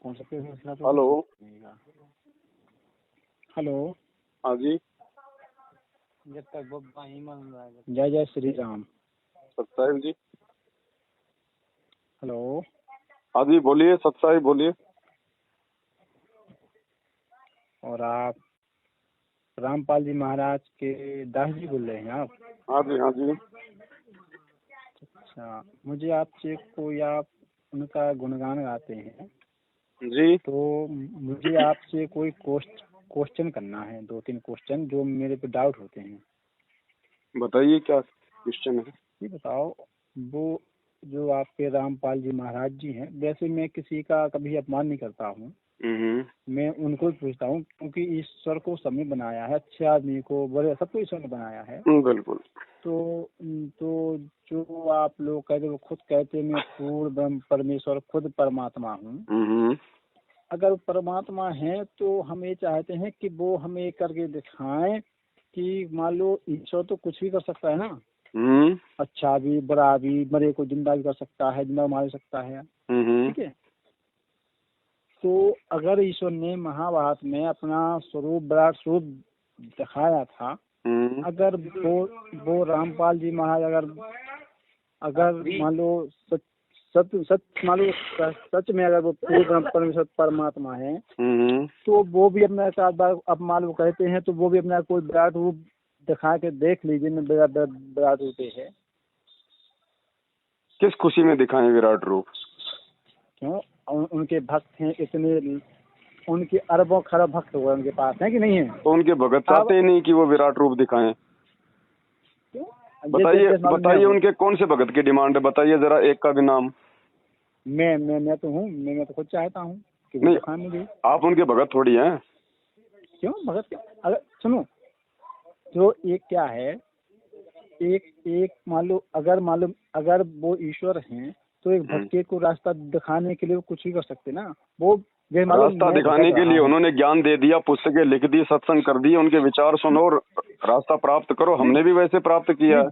कौन सा पेड़ है? हेलो। हेलो। हाँ जी। जब तक बब्बा ही मन रहा है। जय जय श्री राम। सत्साहिब जी। हेलो। हाँ जी बोलिए, सत्साहिब बोलिए। और आप रामपाल जी महाराज के दास जी बोल रहे हैं आप? हाँ जी हाँ जी। अच्छा, मुझे आपसे कोई आप उनका गुणगान गाते हैं जी। तो मुझे आपसे कोई क्वेश्चन करना है, 2-3 क्वेश्चन जो मेरे पे डाउट होते हैं। बताइए क्या क्वेश्चन है। ये बताओ, वो जो आपके रामपाल जी महाराज जी हैं, वैसे मैं किसी का कभी अपमान नहीं करता हूँ, मैं उनको ही पूछता हूँ क्योंकि ईश्वर को सबने बनाया है, अच्छे आदमी को, बड़े सबको ईश्वर ने बनाया है। बिल्कुल। तो जो आप लोग कहते, वो खुद कहते मैं पूर्ण ब्रह्म परमेश्वर खुद परमात्मा हूँ। अगर परमात्मा है तो हम ये चाहते हैं कि वो हमें करके दिखाएं कि मान लो ईश्वर तो कुछ भी कर सकता है ना, अच्छा भी बुरा भी, मरे को जिंदा भी कर सकता है, जिंदा मार सकता है, ठीक है। तो अगर ईश्वर ने महाभारत में अपना स्वरूप, विराट स्वरूप दिखाया था, अगर वो रामपाल जी महाराज अगर मान लो सच मान लो सच में अगर वो पूर्ण परमेश्वर परमात्मा है, तो वो भी अपना एक बार अब मान लो कहते हैं तो वो भी अपना कोई विराट रूप दिखा के देख लीजिए, मैं विराट रूप है। किस खुशी में दिखाएं विराट रूप? क्यों? उनके भक्त हैं इतने, उनके अरबों खरब भक्त हुए उनके पास, हैं कि नहीं है? तो उनके भगत चाहते ही नहीं कि वो विराट रूप दिखाएं। बताइए उनके कौन से भगत की डिमांड है, बताइए जरा एक का भी नाम। मैं तो हूँ, मैं तो खुद चाहता हूँ कि नहीं, दिखाने मुझे। आप उनके भगत थोड़ी हैं। क्यों भगत? क्या अगर सुनो तो एक क्या है, एक मान लो अगर वो ईश्वर हैं तो एक भक्ति को रास्ता दिखाने के लिए वो कुछ भी कर सकते ना। वो रास्ता दिखाने के लिए उन्होंने ज्ञान दे दिया, पुस्तकें लिख दी, सत्संग कर दिए, उनके विचार सुनो और रास्ता प्राप्त करो। हमने भी वैसे प्राप्त किया है।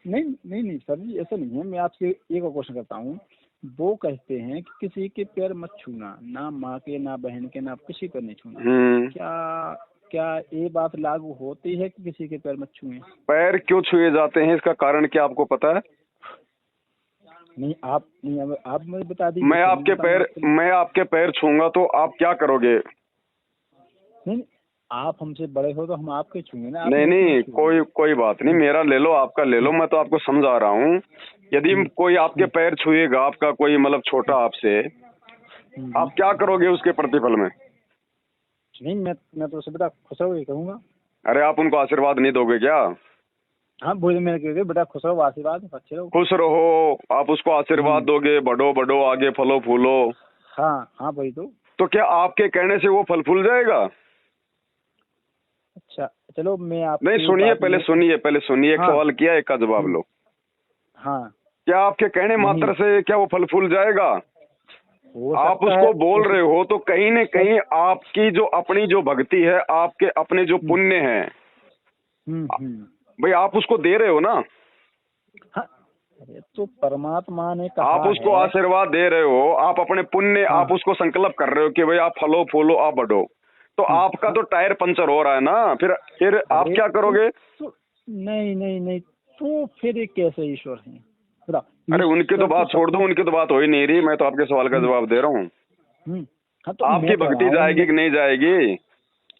नहीं सर जी, ऐसा नहीं है। मैं आपसे एक और क्वेश्चन करता हूँ। वो कहते हैं कि किसी के पैर मत छूना, ना माँ के, ना बहन के, ना किसी पर नहीं छूना। क्या ये बात लागू होती है कि किसी के पैर मत छुए? पैर क्यों छुए जाते हैं, इसका कारण क्या आपको पता है? नहीं आप मुझे बता दीजिए। मैं आपके पैर छूंगा तो आप क्या करोगे? नहीं, आप हमसे बड़े हो तो हम आपके छूंगे ना। नहीं, कोई बात नहीं, मेरा ले लो, आपका ले लो, मैं तो आपको समझा रहा हूँ। यदि कोई आपके पैर छुएगा, आपका कोई मतलब छोटा आपसे, आप क्या करोगे उसके प्रतिफल में? नहीं, मैं तो उससे बेटा खुश रहो ये कहूँगा। अरे आप उनको आशीर्वाद नहीं दोगे क्या? हाँ बोले, मैंने बेटा खुश रहो, आशीर्वाद अच्छे रहो। खुश रहो, आप उसको आशीर्वाद दोगे, बढ़ो आगे फलो फूलो। हाँ वही तो क्या आपके कहने से वो फल फूल जाएगा? अच्छा चलो, मैं आप नहीं सुनिए, पहले सुनिए, एक सवाल किया, एक का जवाब लो। हाँ, क्या आपके कहने मात्र से क्या वो फल फूल जाएगा? आप उसको बोल रहे हो तो कहीं न कहीं आपकी जो अपनी जो भक्ति है, आपके अपने जो पुण्य है, भाई आप उसको दे रहे हो ना। हाँ, अरे तो परमात्मा ने कहा, आप उसको आशीर्वाद दे रहे हो, आप अपने पुण्य, आप उसको संकल्प कर रहे हो कि भाई आप फलो फूलो, आप बढ़ो। तो आपका तो टायर पंचर हो रहा है ना, फिर आप क्या करोगे? नहीं तो फिर ये कैसे ईश्वर है? अरे उनकी तो बात छोड़ दो, उनकी तो बात हो ही नहीं रही, मैं तो आपके सवाल का जवाब दे रहा हूँ। तो आपकी भक्ति जाएगी कि नहीं जाएगी?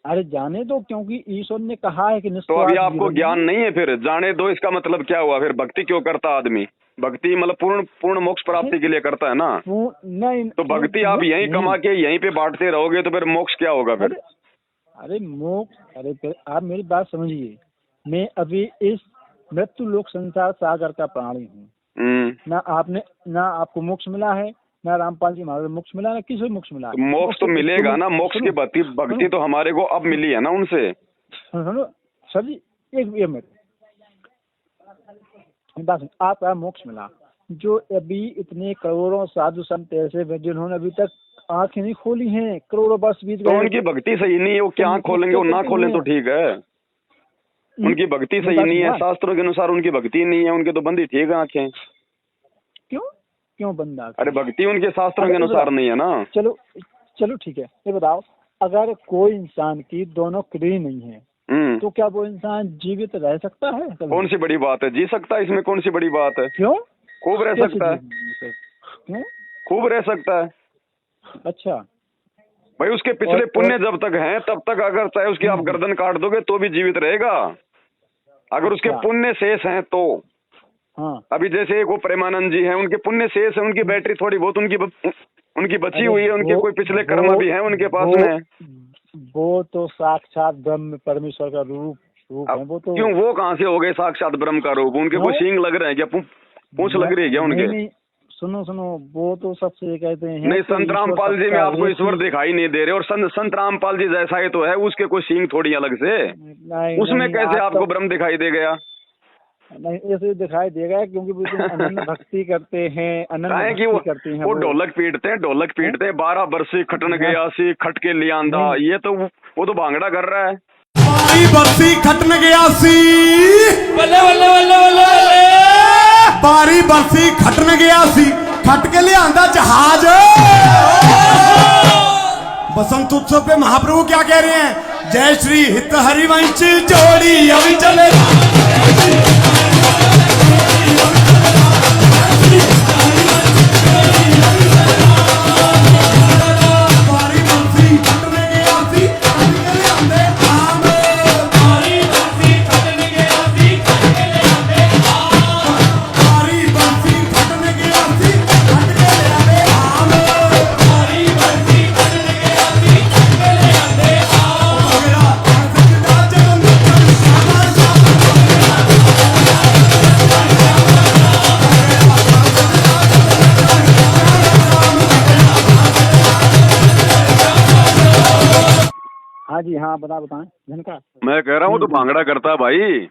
अरे जाने दो, क्योंकि ईश्वर ने कहा है कि तो अभी आपको ज्ञान नहीं है, फिर जाने दो इसका मतलब क्या हुआ? फिर भक्ति क्यों करता आदमी? भक्ति मतलब पूर्ण मोक्ष प्राप्ति के लिए करता है ना। नहीं तो भक्ति आप यहीं कमा के यहीं पे बांटते रहोगे तो फिर मोक्ष क्या होगा फिर? अरे मोक्ष, अरे फिर आप मेरी बात समझिए। मैं अभी इस मृत्यु लोक संसार सागर का प्राणी हूँ। ना आपको मोक्ष मिला है, ना रामपाल जी महाराज मोक्ष मिला, ना किसी मोक्ष मिला। मोक्ष तो मिलेगा ना, मोक्ष की भक्ति तो हमारे को अब मिली है ना उनसे। सुनो सर जी, एक मिनट बात, आपका मोक्ष मिला, जो अभी इतने करोड़ों साधु संत ऐसे हैं जिन्होंने अभी तक आंखें नहीं खोली हैं, करोड़ों वर्ष बीत गए। तो उनकी भक्ति सही नहीं है, वो क्या आंख खोलेंगे? वो ना खोलें तो ठीक है। उनकी भक्ति सही नहीं है, शास्त्रों के अनुसार उनकी भक्ति नहीं है, उनके तो बंदी ठीक है आंखें। क्यों बंद? अरे भक्ति उनके शास्त्रों के अनुसार नहीं है ना। चलो ठीक है, ये बताओ, अगर कोई इंसान की दोनों किडनी नहीं है तो क्या वो इंसान जीवित रह सकता है? कौन सी बड़ी बात है, जी सकता है, इसमें कौन सी बड़ी बात है? क्यों? खूब रह सकता है, क्यों? खूब रह सकता है। अच्छा भाई उसके पिछले पुण्य जब तक हैं तब तक, अगर चाहे उसकी आप गर्दन काट दोगे तो भी जीवित रहेगा, अगर उसके पुण्य शेष हैं तो। हाँ, अभी जैसे एक वो प्रेमानंद जी हैं, उनके पुण्य शेष है, उनकी बैटरी थोड़ी बहुत उनकी बची हुई है, उनके कोई पिछले कर्म भी हैं उनके पास में। वो तो साक्षात ब्रह्म परमेश्वर का रूप है वो तो। क्यों, वो कहाँ से हो गए साक्षात ब्रह्म का रूप? उनके कोई सींग लग रहे हैं क्या, पूंछ लग रही है क्या उनके? नहीं, सुनो, वो तो सबसे कहते हैं। नहीं, संत रामपाल जी में आपको ईश्वर दिखाई नहीं दे रहे, और संत रामपाल जी जैसा ही तो है, उसके कोई सींग थोड़ी अलग से, उसमें कैसे आपको ब्रह्म दिखाई दे गया? नहीं, ऐसे दिखाई देगा क्योंकि वो अनन्य भक्ति करते हैं, अनन्य भक्ति करते हैं। वो ढोलक पीटते हैं 12 बरसी खटन गया सी खट के लिया आंदा, ये तो वो तो भांगड़ा कर रहा है। 12 बरसी खटन गया सी, बल्ले बल्ले बल्ले बल्ले, 12 बरसी खटन गया सी, खट के लिया आंदा जहाज। बसंत उत्सव पे महाप्रभु क्या कह रहे हैं? जय श्री हित हरिवंश जोड़ी अभी चले। हाँ जी, हाँ बताएं झनका। मैं कह रहा हूँ तो भांगड़ा करता है भाई।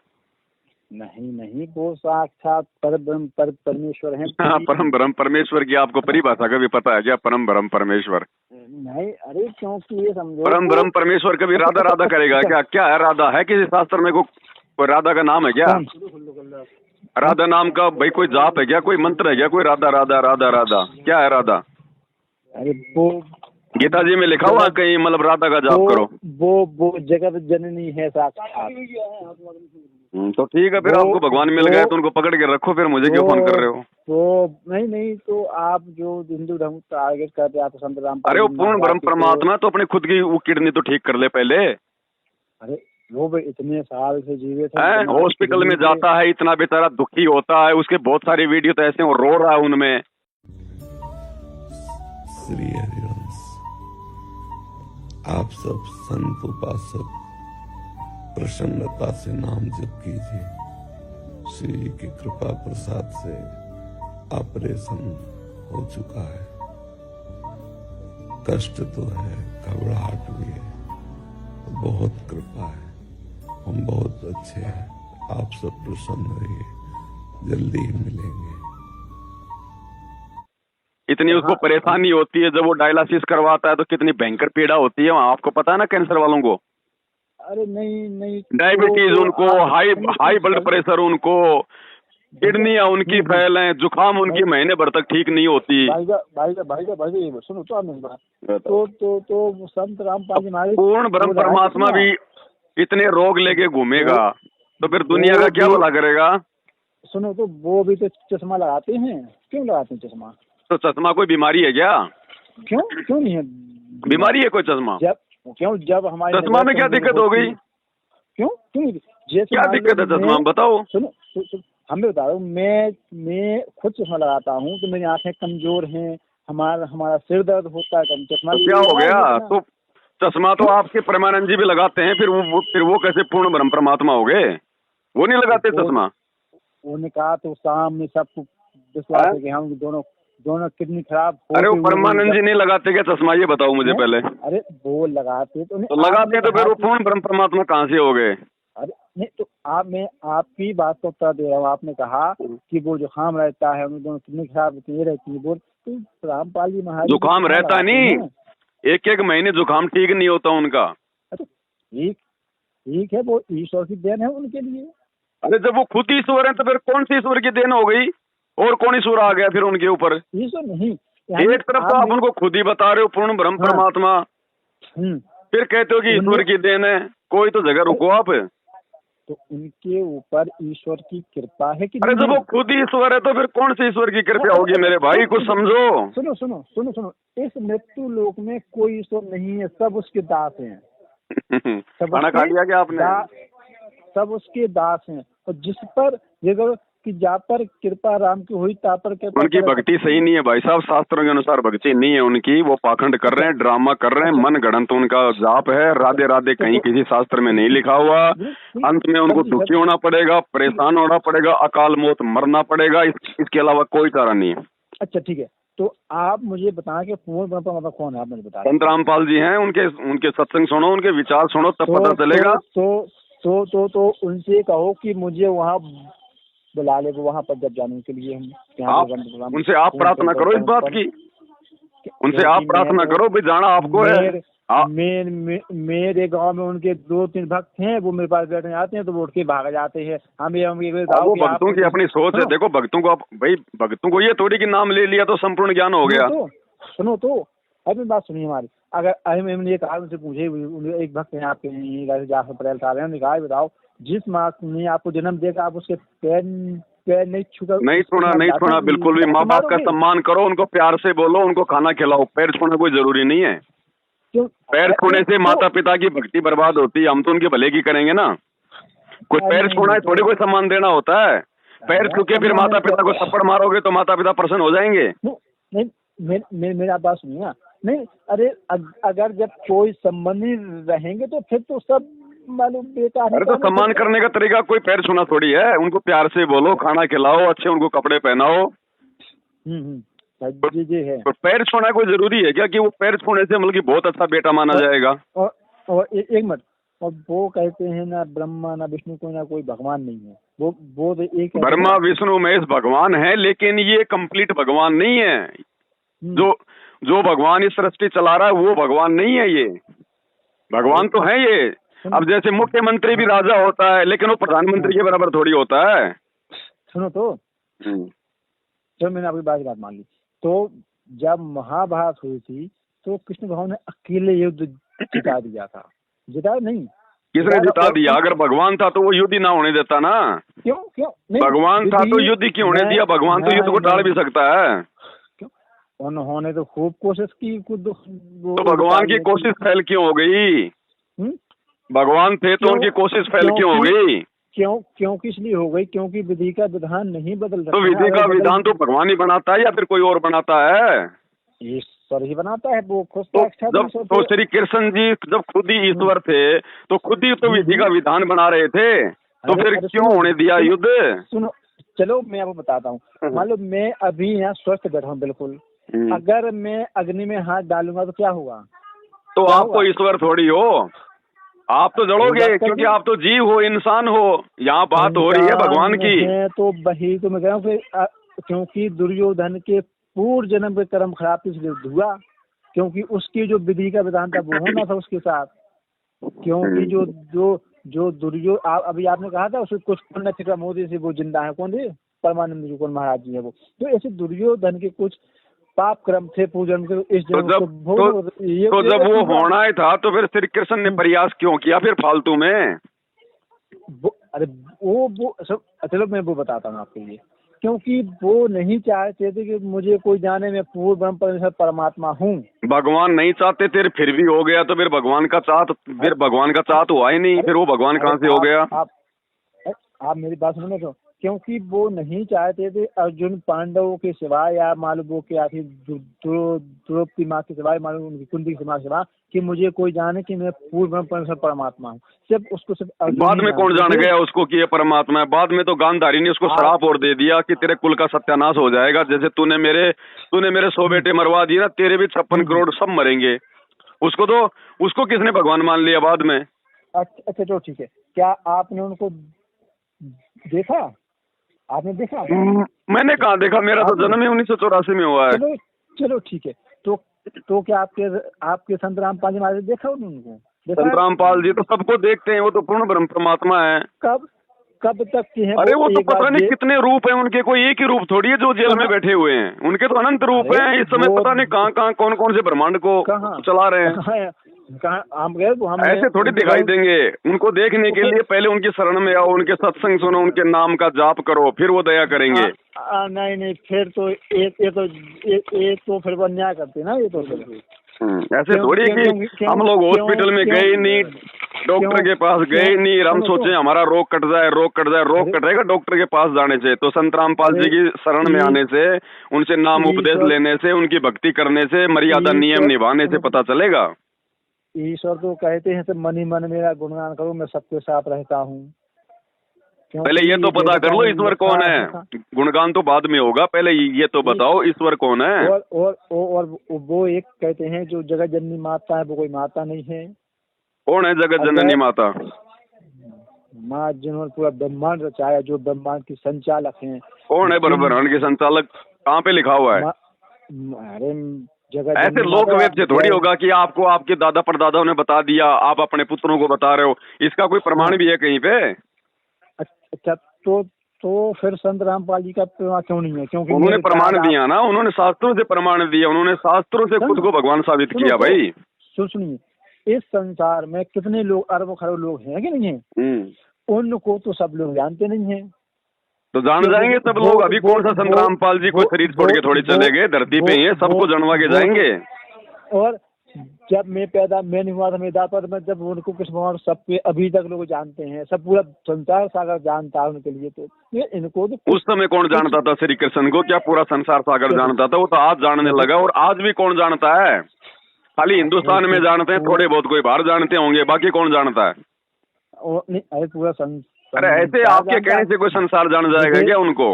नहीं, वो साक्षात परमेश्वर है। हाँ, परम ब्रह्म परमेश्वर की आपको परिभाषा का भी पता है क्या? परम ब्रह्म परमेश्वर नहीं, अरे क्योंकि ये समझो, परम ब्रह्म परमेश्वर कभी राधा राधा करेगा क्या? क्या है राधा? है किसी शास्त्र में कोई राधा का नाम है क्या? राधा नाम का भाई कोई जाप है क्या, कोई मंत्र है क्या, कोई राधा राधा राधा राधा? क्या है राधा? अरे वो गीता जी में लिखा हुआ कहीं, मतलब राधा का जाप करो। वो जगत जननी है साक्षात। तो ठीक है, फिर आपको भगवान मिल गए तो उनको पकड़ के रखो, फिर मुझे क्यों फोन कर रहे हो? तो नहीं, तो आप जो हिंदू धर्म टारगेट करते हैं, आप संत राम। अरे वो पूर्ण ब्रह्म परमात्मा तो अपनी खुद की वो किडनी तो ठीक कर ले पहले। अरे वो भी इतने साल से जीवित है, हॉस्पिटल में जाता है, इतना बेचारा दुखी होता है, उसके बहुत सारी वीडियो तो ऐसे वो रो रहा है उनमें। श्री हरिवंश, आप सब संत उपासक प्रसन्नता से नाम जप कीजिए। श्री जी की कृपा प्रसाद से ऑपरेशन हो चुका है। कष्ट तो है, घबराहट भी है, बहुत कृपा है, हम बहुत अच्छे हैं। आप सब प्रसन्न रहिए, जल्दी ही मिलेंगे। इतनी उसको परेशानी होती है, जब वो डायलिसिस करवाता है तो कितनी भयंकर पीड़ा होती है वहाँ, आपको पता है ना कैंसर वालों को। अरे नहीं, डायबिटीज उनको, हाई ब्लड प्रेशर उनको, किडनियां उनकी फेल हैं, जुकाम उनकी महीने भर तक ठीक नहीं होती। भाई सुनो तो आप मेरी बात। तो संत रामपाल जी महाराज पूर्ण ब्रह्म परमात्मा भी इतने रोग लेके घूमेगा तो फिर दुनिया का क्या भला करेगा? सुनो, तो वो भी तो चश्मा लगाते हैं। क्यों लगाते हैं चश्मा? तो चश्मा कोई बीमारी है क्या? क्यों नहीं है बीमारी है कोई चश्मा? जब हमारे चश्मा में क्या दिक्कत हो गई? क्यों क्या दिक्कत है चश्मा में, बताओ। सुनो, हमें बता दो, मैं खुद चश्मा लगाता हूँ तो मेरी आंखें कमजोर हैं, हमारा सिर दर्द होता है, चश्मा तो क्या हो गया? तो चश्मा तो आपके प्रेमानंद जी भी लगाते हैं, फिर वो कैसे पूर्ण ब्रह्म परमात्मा हो गए? वो नहीं लगाते चश्मा? उन्होंने कहा तो सामने सबको विश्वास है कि हम दोनों किडनी खराब। अरे वो परमानंद जी नहीं लगाते क्या चश्मा, ये बताओ मुझे पहले। अरे वो लगाते तो लगाते तो फिर वो पूर्ण ब्रह्म परमात्मा कहाँ से हो गए? अरे नहीं, तो मैं आपकी बात को उत्तर दे रहा हूँ। आपने कहा कि वो जुकाम रहता है, उन दोनों किडनी खराब होती है, रहती है। वो तो रामपाल जी महाराज जुकाम रहता नहीं, एक महीने जुकाम ठीक नहीं होता उनका। अच्छा ठीक है, वो ईश्वर की देन है उनके लिए। अरे जब वो खुद ईश्वर है तो फिर कौन सी ईश्वर की देन हो गई? और कौन ईश्वर आ गया फिर उनके ऊपर? ईश्वर नहीं, एक तरफ तो आप उनको खुद ही बता रहे हो पूर्ण ब्रह्म परमात्मा, फिर कहते हो कि ईश्वर की देन है। कोई तो जगह रुको आप। तो उनके ऊपर ईश्वर की कृपा है कि अरे जब वो खुद ही ईश्वर है तो फिर कौन सी ईश्वर की कृपा होगी मेरे भाई, कुछ समझो। सुनो सुनो सुनो सुनो, इस मृत्यु लोक में कोई ईश्वर नहीं है, सब उसके दास हैं। खाना खा लिया क्या आपने? सब उसके दास हैं। और जिस पर कि जा पर कृपा राम की हुई ता पर कृपा। उनकी भक्ति सही नहीं है भाई साहब, शास्त्रों के अनुसार भक्ति नहीं है उनकी। वो पाखंड कर रहे हैं, ड्रामा कर रहे हैं, मन गढ़ंत उनका जाप है। राधे राधे कहीं किसी शास्त्र में नहीं लिखा हुआ। अंत में उनको दुखी होना पड़ेगा, परेशान होना पड़ेगा, अकाल मौत मरना पड़ेगा, इसके अलावा कोई चारा नहीं है। अच्छा ठीक है, तो आप मुझे बताएं कि पूर्ण ब्रह्म परमात्मा कौन है, आप मुझे बताएं। संत रामपाल जी हैं, उनके सत्संग सुनो, उनके विचार सुनो, तब पता चलेगा। तो उनसे कहो कि मुझे वहाँ बुला ले, वहाँ पर जब जाने के लिए हम उनसे आप प्रार्थना करो इस बात की, उनसे आप प्रार्थना करो भी जाना आपको है। मेरे गांव में उनके 2-3 भक्त हैं, वो मेरे पास बैठने आते हैं तो वो उठ के भाग जाते हैं। वो भक्तों की अपनी सोच है। देखो भक्तों को भाई, भक्तों को ये थोड़ी कि नाम ले लिया तो संपूर्ण ज्ञान हो गया। सुनो तो अभी बात सुनिए हमारी। अगर हमने ये कहा, उनसे पूछे, एक भक्त हैं आपके जाफर पटेल साहब हैं, उन्होंने कहा बताओ जिस माँ ने आपको जन्म देगा आप उसके पैर नहीं छूगा? नहीं छूना बिल्कुल भी। माँ बाप का सम्मान करो, उनको प्यार से बोलो, उनको खाना खिलाओ। पैर छूना कोई जरूरी नहीं है। पैर छूने से माता पिता की भक्ति बर्बाद होती है। हम तो उनके भले की करेंगे ना। कोई पैर छूना है थोड़ी कोई सम्मान देना होता है। पैर छू के फिर माता पिता को थप्पड़ मारोगे तो माता पिता प्रसन्न हो जाएंगे। नहीं मेरा बात सुनिए ना। नहीं अरे अगर जब कोई संबंधी रहेंगे तो फिर तो सब मालूम बेकार। अरे तो सम्मान करने का तरीका कोई पैर छूना थोड़ी है। उनको प्यार से बोलो, खाना खिलाओ, अच्छे उनको कपड़े पहनाओ। जी है। तो पैर छूना कोई जरूरी है क्या कि वो पैर छूने से मतलब कि बहुत अच्छा बेटा माना जाएगा? और एक मिनट, और वो कहते हैं ना ब्रह्मा ना विष्णु कोई ना कोई भगवान नहीं है। वो एक ब्रह्मा विष्णु महेश भगवान है, लेकिन ये कंप्लीट भगवान नहीं है। जो भगवान इस सृष्टि चला रहा है वो भगवान नहीं है। ये भगवान तो है ये। अब जैसे मुख्यमंत्री भी राजा होता है, लेकिन वो प्रधानमंत्री के बराबर थोड़ी होता है। सुनो तो जब मैंने आपकी बात मान ली, तो जब महाभारत हुई थी तो कृष्ण भगवान ने अकेले युद्ध जिता दिया था। जिता नहीं, किसने जिता दिया? अगर भगवान था तो वो युद्ध ही ना होने देता ना। क्यों भगवान था तो युद्ध क्यों होने दिया? भगवान तो युद्ध को टाल भी सकता है। उन्होंने तो खूब कोशिश की। तो भगवान की कोशिश फेल क्यों हो गई? भगवान थे तो उनकी कोशिश फेल क्यों हो गई? क्यों किस लिए हो गई? क्योंकि विधि का विधान नहीं बदल रहा। तो विधि का विधान तो भगवान ही बनाता है या फिर कोई और बनाता है? ईश्वर ही बनाता है। वो खुद तो श्री कृष्ण जी जब खुद ही ईश्वर थे तो खुद ही तो विधि का विधान बना रहे थे, तो फिर क्यों होने दिया युद्ध? सुनो, चलो मैं आपको बताता हूँ। मान लो मैं अभी यहाँ स्वस्थ बैठा हूँ बिल्कुल, अगर मैं अग्नि में हाथ डालूंगा तो क्या होगा? तो आप तो ईश्वर थोड़ी हो, आप तो जड़ोगे, क्योंकि आप तो जीव हो, इंसान हो। यहाँ बात हो रही है भगवान की। तो वही तो मैं कह रहा हूँ, क्योंकि दुर्योधन के पूर्व जन्म के कर्म खराब इसलिए हुआ, क्योंकि उसकी जो विधि का विधान था वो होना था उसके साथ। क्योंकि जो दुर्योधन अभी आपने कहा था उसको कुछ पुण्य थिका मोदी से वो जिंदा है। कौन थे? परमानंद जी कौन महाराज जी है वो। तो ऐसे दुर्योधन के कुछ पाप कर्म थे पूजन के इस जन्म तो जब वो होना ही था तो फिर श्री कृष्ण ने प्रयास क्यों किया फिर फालतू में? अरे वो सब चलो मैं वो बताता हूँ आपके लिए। क्योंकि वो नहीं चाहते थे कि मुझे कोई जाने में पूर्ण ब्रह्म परमेश्वर परमात्मा हूँ। भगवान नहीं चाहते थे, फिर भी हो गया। तो फिर भगवान का चाहत हुआ ही नहीं, फिर वो भगवान कहाँ से हो गया? आप मेरी बात सुनो तो, क्योंकि वो नहीं चाहते थे अर्जुन पांडवों के सिवाय या मालूम वो के आखिर द्रौपदी माँ के सिवाय, मालूम उनकी कुंती के सिवाय कि मुझे कोई जाने कि मैं पूर्ण ब्रह्म परमेश्वर परमात्मा हूँ। सिर्फ उसको सिर्फ बाद में कौन जान गया उसको कि ये परमात्मा है? बाद में तो गांधारी ने उसको श्राप और दे दिया कि तेरे कुल का सत्यानाश हो जाएगा। जैसे तूने मेरे 100 बेटे मरवा दिए ना, तेरे भी 56 करोड़ सब मरेंगे। उसको किसने भगवान मान लिया बाद में? अच्छा तो ठीक है, क्या आपने उनको देखा? आपने देखा? मैंने कहाँ देखा, मेरा तो जन्म ही 1984 में हुआ है। चलो ठीक है, तो क्या आपके संत रामपाल जी महाराज देखा उनको? संत रामपाल जी तो सबको देखते हैं, वो तो पूर्ण ब्रह्म परमात्मा है। कब? कब तक की है? अरे वो तो पता नहीं कितने रूप हैं उनके, कोई एक ही रूप थोड़ी है जो जेल में बैठे हुए हैं, उनके तो अनंत रूप हैं। इस समय पता नहीं कहाँ कहाँ कौन कौन से ब्रह्मांड को चला रहे हैं। हम ऐसे थोड़ी दिखाई देंगे। उनको देखने के लिए पहले उनकी शरण में आओ, उनके सत्संग सुनो, उनके नाम का जाप करो, फिर वो दया करेंगे। नहीं फिर तो ये तो फिर वो अन्याय करते ना, ये तो ऐसे थोड़ी कि हम लोग हॉस्पिटल में गए नहीं, डॉक्टर के पास गए नहीं, हम सोचे हमारा रोग कट जाए। रोग कटेगा डॉक्टर के पास जाने से? तो संत रामपाल जी की शरण में आने से, उनसे नाम उपदेश लेने से, उनकी भक्ति करने से, मर्यादा नियम निभाने से पता चलेगा। ईश्वर तो कहते हैं, मन ही मन मेरा गुणगान करो, मैं सबके साथ रहता हूँ। पहले ये तो पता कर लो ईश्वर कौन है, गुणगान तो बाद में होगा, पहले ये तो बताओ ईश्वर कौन है। और वो एक कहते हैं जो जगत जननी माता है, वो कोई माता नहीं है। कौन है जगत जननी माता? माँ जिन्होंने पूरा ब्रह्मांड रचाया, जो ब्रह्मांड की संचालक हैं। कौन है ब्रह्मांड के संचालक? कहाँ पे लिखा हुआ है? अरे ऐसे लोक वेद से थोड़ी होगा कि आपको आपके दादा परदादाओं ने बता दिया, आप अपने पुत्रों को बता रहे हो। इसका कोई प्रमाण भी है कहीं पे? अच्छा तो फिर संत रामपाल जी का प्रमाण क्यों नहीं है? क्योंकि उन्होंने प्रमाण दिया ना, उन्होंने शास्त्रों से प्रमाण दिया, उन्होंने शास्त्रों से खुद को भगवान साबित किया। भाई सुनिए, इस संसार में कितने लोग, अरबों खरबों लोग हैं कि नहीं है? उनको तो सब लोग जानते नहीं है। तो जान जाएंगे सब लोग। अभी कौन सा संत रामपाल जी कोई शरीर छोड़ के थोड़ी चले गए, धरती पे ही सबको जनवा के जाएंगे। और जब मैं नहीं हुआ था, मैं दाता, मैं जब उनको कुछ सबके अभी तक लोग जानते हैं, सब पूरा संसार सागर जानता है उनके लिए। तो ये इनको तो उस समय कौन जानता था श्री कृष्ण को? क्या पूरा संसार सागर जानता था? वो तो आज जानने लगा। और आज भी कौन जानता है? खाली हिंदुस्तान में जानते हैं थोड़े बहुत, कोई बाहर जानते होंगे, बाकी कौन जानता है? अरे पूरा अरे ऐसे आपके कहने से कोई संसार जान जाएगा क्या उनको?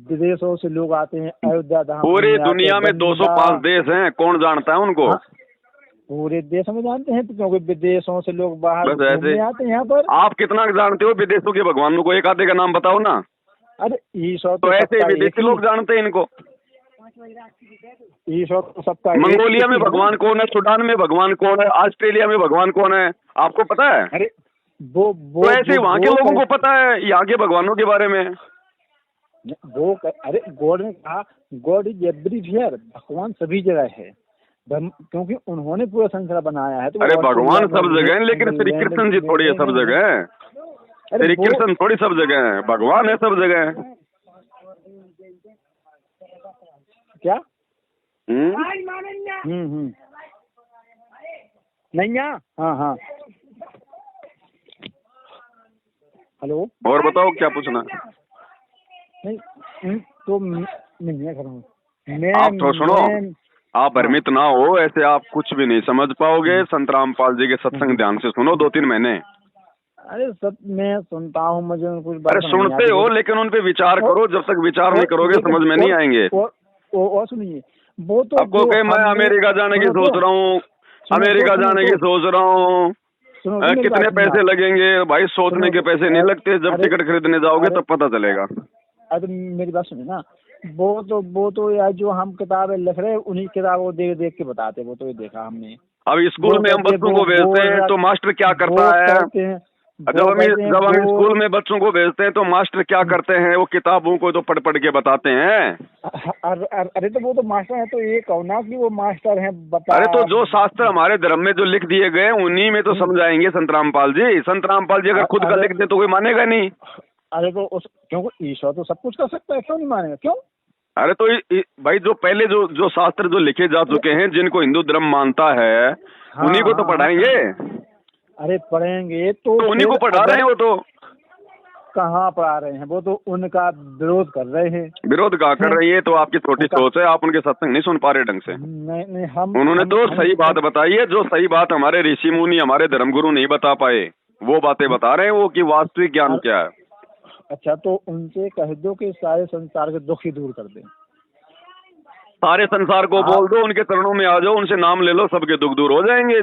विदेशों से लोग आते हैं अयोध्या धाम। पूरी दुनिया में 205 देश हैं, कौन जानता है उनको? पूरे देश में जानते हैं, तो क्योंकि विदेशों से लोग बाहर घूमने आते हैं यहाँ पर। आप कितना जानते हो विदेशों के भगवानों को? एक आधे का नाम बताओ ना। अरे ईश्वर तो ऐसे विदेशी लोग जानते हैं इनको। ईश्वर तो सबका। मंगोलिया में भगवान कौन है? सूडान में भगवान कौन है? ऑस्ट्रेलिया में भगवान कौन है? आपको पता है? अरे वो तो ऐसे वहाँ के लोगों को पता है यहाँ के भगवानों के बारे में। वो अरे गॉड ने कहा, गॉड इज एवरीवेयर, भगवान सभी जगह है, क्योंकि उन्होंने पूरा संसार बनाया है। तो अरे भगवान सब जगह है, लेकिन श्री कृष्ण जी थोड़ी है सब जगह है। श्री कृष्ण थोड़ी सब जगह है, भगवान है सब जगह है। क्या? नहीं। हाँ। हेलो, और बताओ क्या पूछना? नहीं तो मैं कर रहा हूँ। आप तो सुनो, आप भ्रमित ना हो, ऐसे आप कुछ भी नहीं समझ पाओगे। संत रामपाल जी के सत्संग ध्यान से सुनो 2-3 महीने। अरे सब मैं सुनता हूँ, मुझे कुछ। अरे सुनते हो, लेकिन उन पे विचार करो। जब तक विचार नहीं करोगे समझ में नहीं आएंगे। और सुनिए, वो तो आपको कहे मैं अमेरिका जाने की सोच रहा हूँ, अमेरिका जाने की सोच रहा हूँ, कितने पैसे लगेंगे? भाई सोचने के पैसे नहीं लगते, जब टिकट खरीदने जाओगे तब पता चलेगा। अरे मेरी बात सुनिए ना, वो तो यार जो हम किताबें लिख रहे हैं उन्हीं किताबों देख के बताते, वो तो ये देखा हमने। अब स्कूल में हम बच्चों को भेजते हैं तो मास्टर क्या करता है? जब हम स्कूल में बच्चों को भेजते हैं तो मास्टर क्या करते हैं? वो किताबों को तो पढ़ के बताते हैं। अरे तो वो तो मास्टर है, तो ये कहो ना कि वो मास्टर है, बता। अरे तो जो शास्त्र हमारे धर्म में जो लिख दिए गए उन्हीं में तो समझाएंगे संत रामपाल जी। संत रामपाल जी अगर खुद का लिख दे तो कोई मानेगा नहीं। अरे तो क्योंकि ईश्वर तो सब कुछ कर सकता है, क्यों नहीं मानेगा? क्यों? अरे तो भाई जो पहले जो शास्त्र जो लिखे जा चुके हैं, जिनको हिंदू धर्म मानता है, उन्हीं को तो पढ़ाएंगे। अरे पढ़ेंगे तो उन्हीं को पढ़ा रहे हैं। वो तो कहाँ पढ़ा रहे हैं? वो तो उनका विरोध कर रहे हैं। विरोध का कर रही है तो आपकी छोटी सोच है, आप उनके सत्संग नहीं सुन पा रहे ढंग से। नहीं उन्होंने तो सही बात बताई है, जो सही बात हमारे ऋषि मुनि हमारे धर्मगुरु नहीं बता पाए, वो बातें बता रहे हैं वो कि वास्तविक ज्ञान क्या है। अच्छा, तो उनसे कह दो कि सारे संसार के दुख ही दूर कर दें। सारे संसार को बोल दो, उनके चरणों में आ जाओ, उनसे नाम ले लो, सबके दुख दूर हो जाएंगे,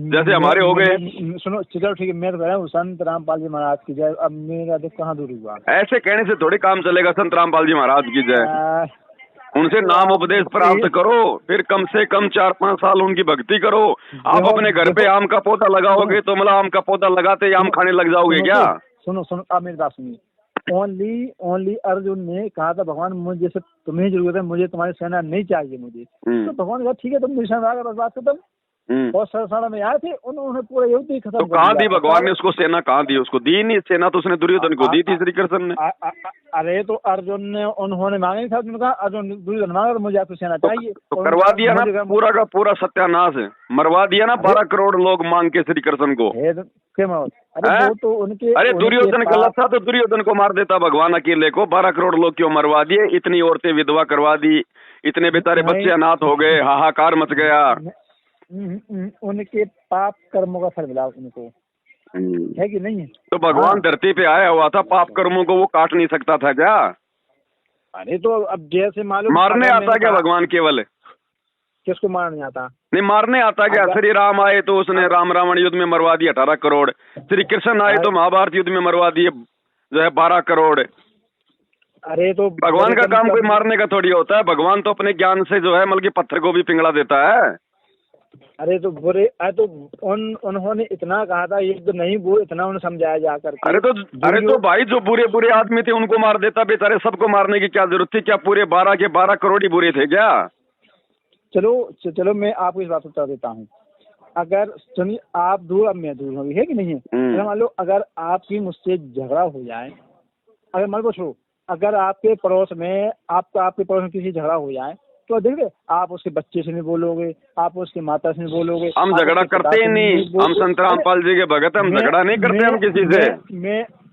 जैसे हमारे हो गए। सुनो, चलो ठीक है, मैं कह रहा हूँ संत रामपाल जी महाराज की जय। अब मेरा दुख कहाँ दूर हुआ? ऐसे कहने से थोड़ी काम चलेगा। संत रामपाल जी महाराज की जय। उनसे नाम उपदेश प्राप्त करो, फिर कम से कम 4-5 साल उनकी भक्ति करो। आप अपने घर पे आम का पौधा लगाओगे तो मतलब आम का पौधा लगाते ही आम खाने लग जाओगे क्या? सुनो सुनो, अब मेरी बात सुनिए। ओनली अर्जुन ने कहा था भगवान मुझे से तुम्हें जरूरत है, मुझे तुम्हारी सेना नहीं चाहिए मुझे। तो भगवान कहा ठीक है तुम मेरी सेना आ गए, बस बात खत्म। और सरसाना में आए थे, उन्होंने पूरा युद्ध ही खत्म तो कहाँ दी भगवान ने उसको सेना, कहाँ दी उसको? दी नहीं सेना, तो उसने दुर्योधन को दी थी श्री कृष्ण ने। अरे तो अर्जुन ने, उन्होंने मांगे था, उन्होंने कहा अर्जुन दुर्योधन मांगा मुझे आपकी सेना चाहिए, तो करवा दिया ना पूरा का पूरा सत्यानाश, मरवा दिया ना 12 करोड़ लोग मांग के श्री कृष्ण को। अरे वो तो उनके, अरे दुर्योधन गलत था तो दुर्योधन को मार देता भगवान अकेले को, 12 करोड़ लोग क्यों मरवा दिए? इतनी औरतें विधवा करवा दी, इतने बेचारे बच्चे अनाथ हो गए, हाहाकार मच गया। उनके पाप कर्मों का फल मिला उनको, है कि नहीं है? तो भगवान धरती पे आया हुआ था, पाप कर्मों को वो काट नहीं सकता था क्या? अरे तो अब जैसे मालूम, मारने आता क्या भगवान केवल? किसको मारने आता? नहीं मारने आता क्या? श्री राम आए तो उसने राम रावण युद्ध में मरवा दिए 18 करोड़, श्री कृष्ण आए तो महाभारत युद्ध में मरवा दिए जो है 12 करोड़। अरे तो भगवान का काम कोई मारने का थोड़ी होता है, भगवान तो अपने ज्ञान से जो है मतलब पत्थर को भी पिघला देता है। अरे तो उन्होंने इतना कहा था युद्ध नहीं, वो इतना उन्हें समझाया जाकर। अरे तो भाई जो बुरे बुरे आदमी थे उनको मार देता, बेचारे सबको मारने की क्या जरूरत थी? क्या पूरे 12 के 12 करोड़ ही बुरे थे क्या? चलो मैं आपको इस बात को उत्तर देता हूँ। अगर सुनिए, आप दूर अब मैं दूर होगी, है कि नहीं है? अगर मान लो अगर आपकी मुझसे झगड़ा हो जाए, अगर मान लो छोड़ो, अगर आपके पड़ोस में आपके पड़ोस में किसी झगड़ा हो जाए, तो देखिए आप उसके बच्चे से नहीं बोलोगे, आप उसकी माता से नहीं बोलोगे। हम झगड़ा करते ही नहीं, हम संत रामपाल जी के भगत, हम झगड़ा नहीं करते हम किसी से।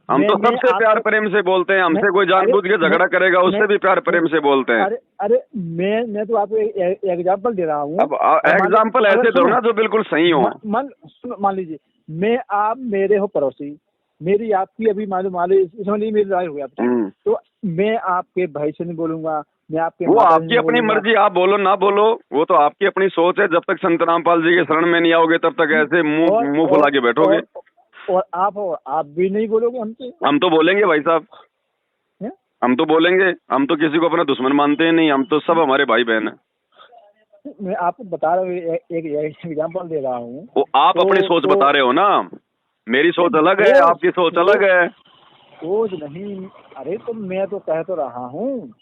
हम तो सबसे प्यार प्रेम से बोलते हैं, हमसे कोई जानबूझ के झगड़ा करेगा उससे भी प्यार प्रेम से बोलते हैं। अरे मैं तो आपको एग्जाम्पल दे रहा हूँ। अब एग्जाम्पल ऐसे दो ना जो बिल्कुल सही हो। मान लीजिए मैं, आप मेरे हो पड़ोसी, मेरी आपकी अभी मान लो इसमें मेरी लड़ाई हो गई, तो मैं आपके भाई से नहीं बोलूंगा, मैं आपके, वो आपकी अपनी मर्जी, आप बोलो ना बोलो, वो तो आपकी अपनी सोच है। जब तक संत रामपाल जी के शरण में नहीं आओगे तब तक ऐसे मुंह फुला के बैठोगे। और आप भी नहीं बोलोगे हमसे? हम तो बोलेंगे भाई साहब, हम तो बोलेंगे। हम तो किसी को अपना दुश्मन मानते हैं नहीं, हम तो सब हमारे भाई बहन है। मैं आपको बता रहा हूँ, एक एग्जाम्पल दे रहा हूँ। वो आप अपनी सोच बता रहे हो ना, मेरी सोच अलग है, आपकी सोच अलग है। सोच नहीं, अरे तो मैं तो कह तो रहा हूँ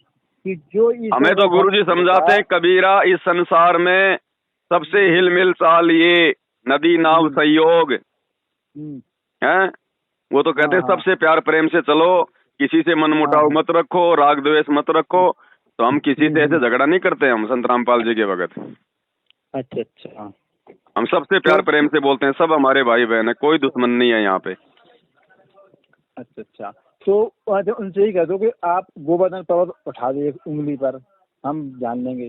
कि जो हमें तो गुरुजी समझाते हैं, कबीरा इस संसार में सबसे हिलमिल चाल ये नदी नाव सहयोग है। वो तो कहते हैं सबसे प्यार प्रेम से चलो, किसी से मनमुटाव मत रखो, राग द्वेष मत रखो। तो हम किसी से ऐसे झगड़ा नहीं करते, हम संत रामपाल जी के भगत। अच्छा, हम सबसे प्यार प्रेम से बोलते हैं, सब हमारे भाई बहन है, कोई दुश्मन नहीं है यहाँ पे। अच्छा, तो उनसे ही कह दो कि आप गोवर्धन पर्वत उठा दे उंगली पर, हम जान लेंगे।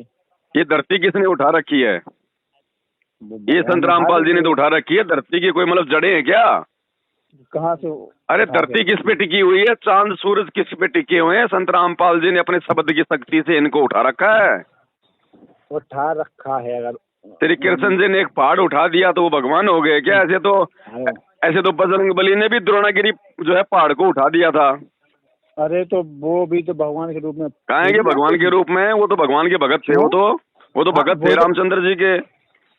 ये धरती किसने उठा रखी है? ये संत रामपाल जी ने तो उठा रखी है। धरती की कोई मतलब जड़ें हैं क्या? कहाँ से? अरे धरती किस पे टिकी हुई है? चांद सूरज किस पे टिके हुए हैं? संत रामपाल जी ने अपने शब्द की शक्ति से इनको उठा रखा है। उठा रखा है। अगर श्री कृष्ण जी ने एक पहाड़ उठा दिया तो वो भगवान हो गए क्या? ऐसे तो बजरंग बली ने भी द्रोणागिरी जो है पहाड़ को उठा दिया था। अरे तो वो भी तो भगवान के रूप में कहाँ है? भगवान के रूप में वो तो भगवान के भगत थे। वो तो भगत थे रामचंद्र जी के।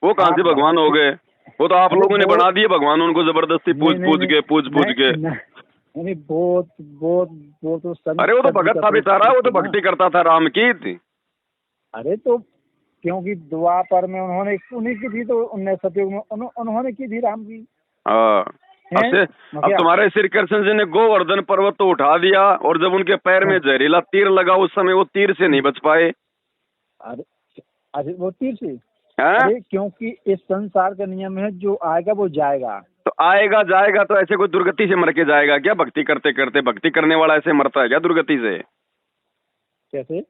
वो कहाँ से भगवान हो गए? वो तो आप लोगों ने बना दिए भगवान, उनको जबरदस्ती पूछ पूछ के। वो तो अरे वो तो भगत था बेचारा, वो तो भक्ति करता था राम की थी। अरे तो क्योंकि द्वापर में उन्होंने की थी, तो सतयुग में उन्होंने की थी राम की। अब तुम्हारे श्री कृष्ण जी ने गोवर्धन पर्वत तो उठा दिया, और जब उनके पैर में जहरीला तीर लगा उस समय वो तीर से नहीं बच पाए। अरे वो तीर से? अरे क्योंकि इस संसार का नियम है, जो आएगा वो जाएगा। तो आएगा जाएगा, तो ऐसे कोई दुर्गति से मर के जाएगा क्या? भक्ति करते करते भक्ति करने वाला ऐसे मरता है क्या दुर्गति से? कैसे?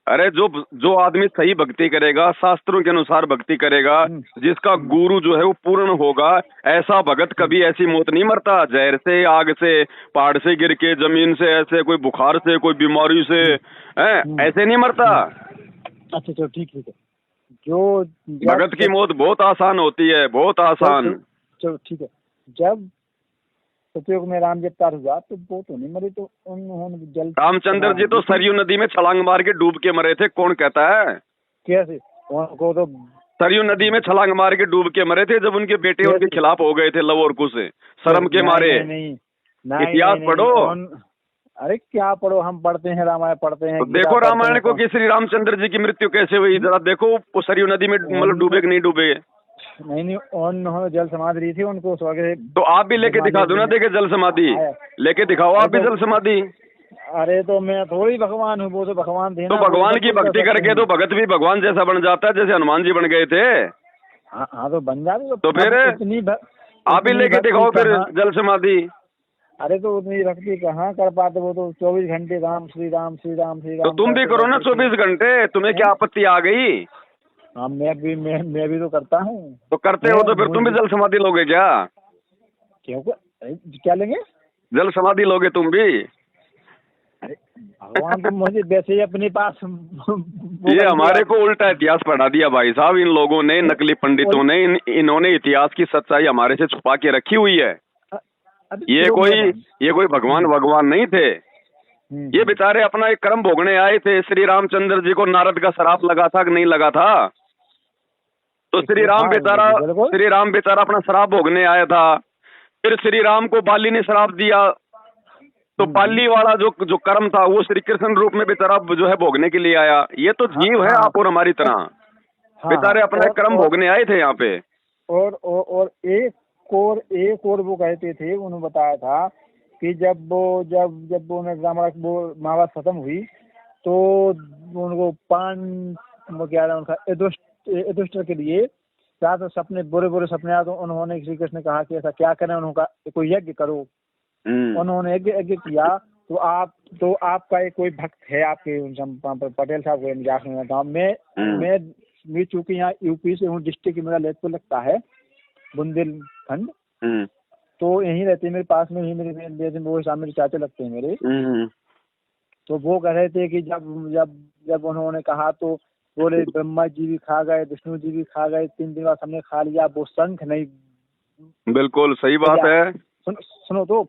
अरे जो आदमी सही भक्ति करेगा, शास्त्रों के अनुसार भक्ति करेगा, जिसका गुरु जो है वो पूर्ण होगा, ऐसा भगत कभी ऐसी मौत नहीं मरता। जहर से, आग से, पहाड़ से गिर के, जमीन से, ऐसे कोई बुखार से, कोई बीमारी से, ऐसे नहीं मरता। अच्छा चलो ठीक है। जो भगत की मौत बहुत आसान होती है, बहुत आसान। चलो ठीक है। जब सतयुग में राम अवतार हुआ तो वो तो नहीं मरे, तो उन्होंने जल, रामचंद्र जी तो सरयू नदी में छलांग मार के डूब के मरे थे। कौन कहता है? कैसे? उनको तो सरयू नदी में छलांग मार के डूब के मरे थे, जब उनके बेटे उनके खिलाफ हो गए थे लव और कुश से, शर्म के मारे। नहीं इतिहास पढ़ो। अरे क्या पढ़ो, हम पढ़ते हैं रामायण पढ़ते हैं। तो देखो रामायण को कि श्री रामचंद्र जी की मृत्यु कैसे हुई, जरा देखो वो सरयू नदी में मतलब डूबे कि नहीं डूबे। नहीं उन्होंने जल समाधि ली थी, उनको स्वर्ग। तो आप भी लेके दिखा दो ना, देखे जल समाधि लेके दिखाओ आप भी जल समाधि। अरे तो मैं थोड़ी भगवान हूँ, वो तो भगवान थे। तो भगवान की भक्ति करके तो भगत भी भगवान जैसा बन जाता है, जैसे हनुमान जी बन गए थे। हाँ तो बन जाते। तो फिर आप भी लेके दिखाओ फिर जल समाधि। अरे तो उतनी भक्ति कहाँ कर पाते, वो तो 24 घंटे राम श्री राम श्री राम श्री राम। तो तुम भी करो ना 24 घंटे, तुम्हें क्या आपत्ति आ गई। हाँ मैं भी तो करता हूँ। तो करते हो तो फिर तुम भी जल समाधि लोगे क्या। क्यों, क्या लेंगे, जल समाधि लोगे तुम भी। अरे भगवान तो मुझे वैसे ही अपने पास ये हमारे को उल्टा इतिहास पढ़ा दिया भाई साहब इन लोगों ने, नकली पंडितों ने। इन्होंने इतिहास की सच्चाई हमारे से छुपा के रखी हुई है। ये कोई भगवान नहीं थे। ये बेचारे अपना एक कर्म भोगने आए थे। श्री रामचंद्र जी को नारद का श्राप लगा था कि नहीं लगा था। तो श्री राम बेचारा अपना श्राप भोगने आया था। फिर श्री राम को बाली ने श्राप दिया, तो बाली वाला जो कर्म था वो श्री कृष्ण रूप में बेचारा जो है भोगने के लिए आया। ये तो जीव है आप और हमारी तरह, बेचारे अपना कर्म भोगने आए थे यहाँ पे। और एक और वो कहते थे, उन्होंने बताया था कि जब महाभारत खत्म हुई तो उनको उनका युधिष्ठिर के लिए साथ सपने बुरे सपने आए। तो उन्होंने श्री कृष्ण ने कहा कि ऐसा क्या करें, उन्होंने कोई यज्ञ करो। उन्होंने यज्ञ किया। तो आपका कोई भक्त है आपके पटेल साहब के गाँव में, मैं चूंकि यहाँ यूपी से हूँ, डिस्ट्रिक्ट मेरा ललितपुर लगता है, बुंदेलखंड। तो यहीं रहते हैं मेरे पास में ही, वो मेरे चाचा लगते हैं मेरे। तो वो कह रहे थे कि जब उन्होंने कहा तो बोले ब्रह्मा जी भी खा गए, विष्णु जी भी खा गए, 3 दिन बाद हमने खा लिया, वो शंख नहीं। बिल्कुल सही बात है। सुनो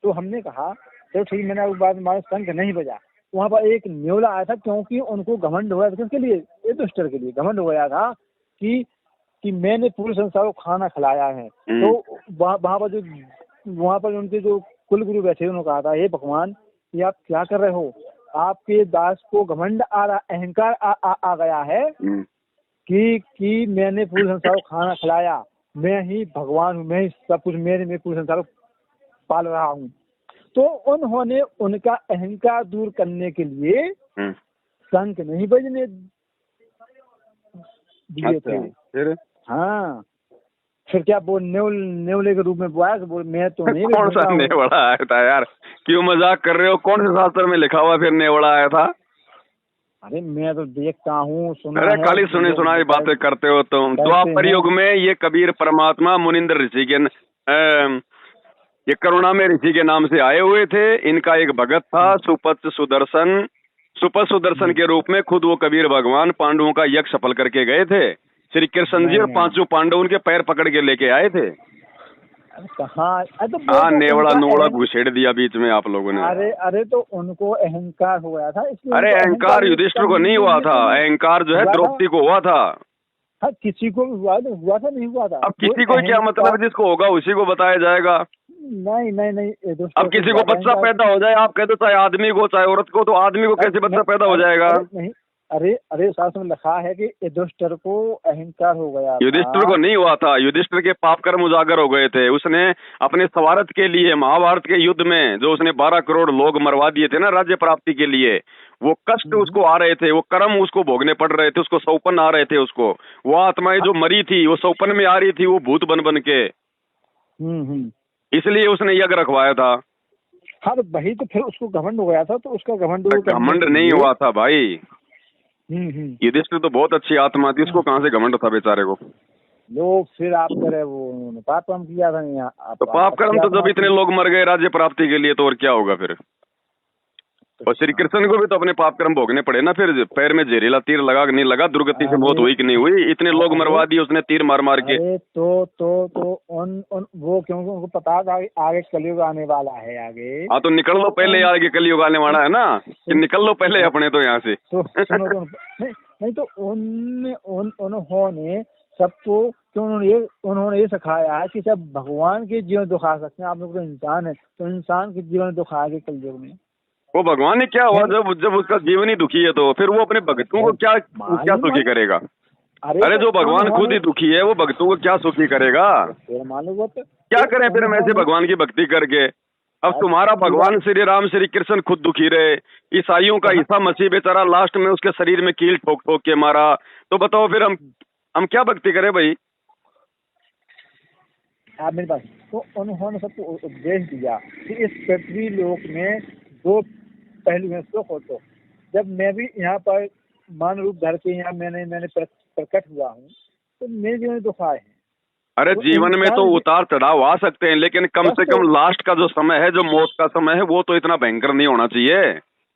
तो हमने कहा तो ठीक, मैंने उस बात में शंख नहीं बजा। वहाँ पर एक न्योला आया था, क्योंकि उनको घमंड हो गया था। किसके लिए, युधिष्ठिर के लिए घमंड हो गया था कि मैंने पूरे संसार को खाना खिलाया है। तो वहाँ पर उनके जो कुल गुरु बैठे, उन्होंने कहा था, हे भगवान ये आप क्या कर रहे हो, आपके दास को घमंड अहंकार आ गया है कि मैंने पूरे संसार को खाना खिलाया, मैं ही भगवान हूँ, मैं ही सब कुछ, मैं पूरे संसार को पाल रहा हूँ। तो उन्होंने उनका अहंकार दूर करने के लिए शंख नहीं बजने दिए थे। हाँ, फिर क्या वो नेवले के रूप में वो आया, मैं तो नहीं। कौन सा नेवला आया था यार, क्यों मजाक कर रहे हो, कौन से शास्त्र में लिखा हुआ फिर नेवला आया था। अरे मैं तो देखता हूँ, सुना। अरे खाली सुनी सुनाई बातें करते हो तुम। द्वापर युग में ये कबीर परमात्मा मुनिंद्र ऋषि के ये करुणा में ऋषि के नाम से आए हुए थे। इनका एक भगत था सुपत सुदर्शन के रूप में खुद वो कबीर भगवान पांडवों का यज्ञ सफल करके गए थे। श्री कृष्ण जी और 5 पांडव उनके पैर पकड़ के लेके आए थे। हाँ, नेवड़ा नोड़ा घुसेड़ दिया बीच में आप लोगों ने। अरे तो उनको अहंकार हो गया था। अरे अहंकार युधिष्ठिर को नहीं हुआ था, अहंकार जो है द्रौपदी को हुआ था। हाँ, किसी को भी हुआ था नहीं हुआ था। अब किसी को क्या मतलब, जिसको होगा उसी को बताया जाएगा। नहीं। अब किसी को बच्चा पैदा हो जाए, आप कह दो चाहे आदमी को चाहे औरत को, तो आदमी को कैसे बच्चा पैदा हो जाएगा। नहीं, अरे शास्त्र में लिखा है कि युधिष्ठिर को अहंकार हो गया। युधिष्ठिर को नहीं हुआ था, युधिष्ठिर के पाप कर्म उजागर हो गए थे। उसने अपने स्वार्थ के लिए महाभारत के युद्ध में जो उसने 12 करोड़ लोग मरवा दिए थे ना राज्य प्राप्ति के लिए, वो कष्ट उसको आ रहे थे, वो कर्म उसको भोगने पड़ रहे थे, उसको सौपन आ रहे थे। उसको वो आत्माएं जो मरी थी वो सौपन में आ रही थी, वो भूत बन के। इसलिए उसने यज्ञ रखवाया था। हाँ, तो वही तो फिर उसको घमंड हो गया था। तो उसका घमंड नहीं हुआ था भाई। युधिष्ठिर तो बहुत अच्छी आत्मा थी, उसको कहाँ से घमंड था बेचारे को। लोग फिर आप करे वो पाप कर्म किया था यहाँ। तो पाप कर्म तो जब इतने लोग मर गए राज्य प्राप्ति के लिए, तो और क्या होगा फिर। और श्री कृष्ण को भी तो अपने पाप कर्म भोगने पड़े ना। फिर पैर में जहरीला तीर लगा कि नहीं लगा, दुर्गति से मौत हुई कि नहीं हुई, इतने लोग मरवा दिए उसने तीर मार के। तो वो क्योंकि उनको पता था आगे कलयुग आने वाला है आगे। हाँ, तो निकल लो पहले, आगे कलयुग आने वाला है ना, कि निकल लो पहले अपने तो यहाँ से। तो सुनो नहीं तो उन्होंने सबको तो उन्होंने ये सिखाया है कि जब भगवान के जीवन दुखा सकते हैं, आप लोग तो इंसान है, तो इंसान के जीवन दुखाएंगे कल युग में। वो भगवान ही क्या हुआ जब उसका जीवन ही दुखी है, तो फिर वो अपने भक्तों को क्या सुखी करेगा? अरे जो भगवान खुद ही दुखी है वो भक्तों को क्या सुखी करेगा? मालूम क्या करें फिर हम ऐसे भगवान की भक्ति करके? अब तुम्हारा भगवान श्री राम श्री कृष्ण खुद दुखी रहे, ईसाइयों का ईसा मसीह बेचारा लास्ट में उसके शरीर में कील ठोक ठोक के मारा, तो बताओ फिर हम क्या भक्ति करें भाई? आप मेरे पास तो उन्होंने सबको उपदेश दिया कि इस पृथ्वी लोक में दो पहलू हैं, सुख और दुख। जब मैं भी यहाँ पर मान रूप धर के यहाँ मैंने प्रकट हुआ हूँ, तो मेरे जीवन में दुख आए हैं। अरे जीवन में तो उतार चढ़ाव आ सकते हैं, लेकिन कम से कम लास्ट का जो समय है, जो मौत का समय है, वो तो इतना भयंकर नहीं होना चाहिए।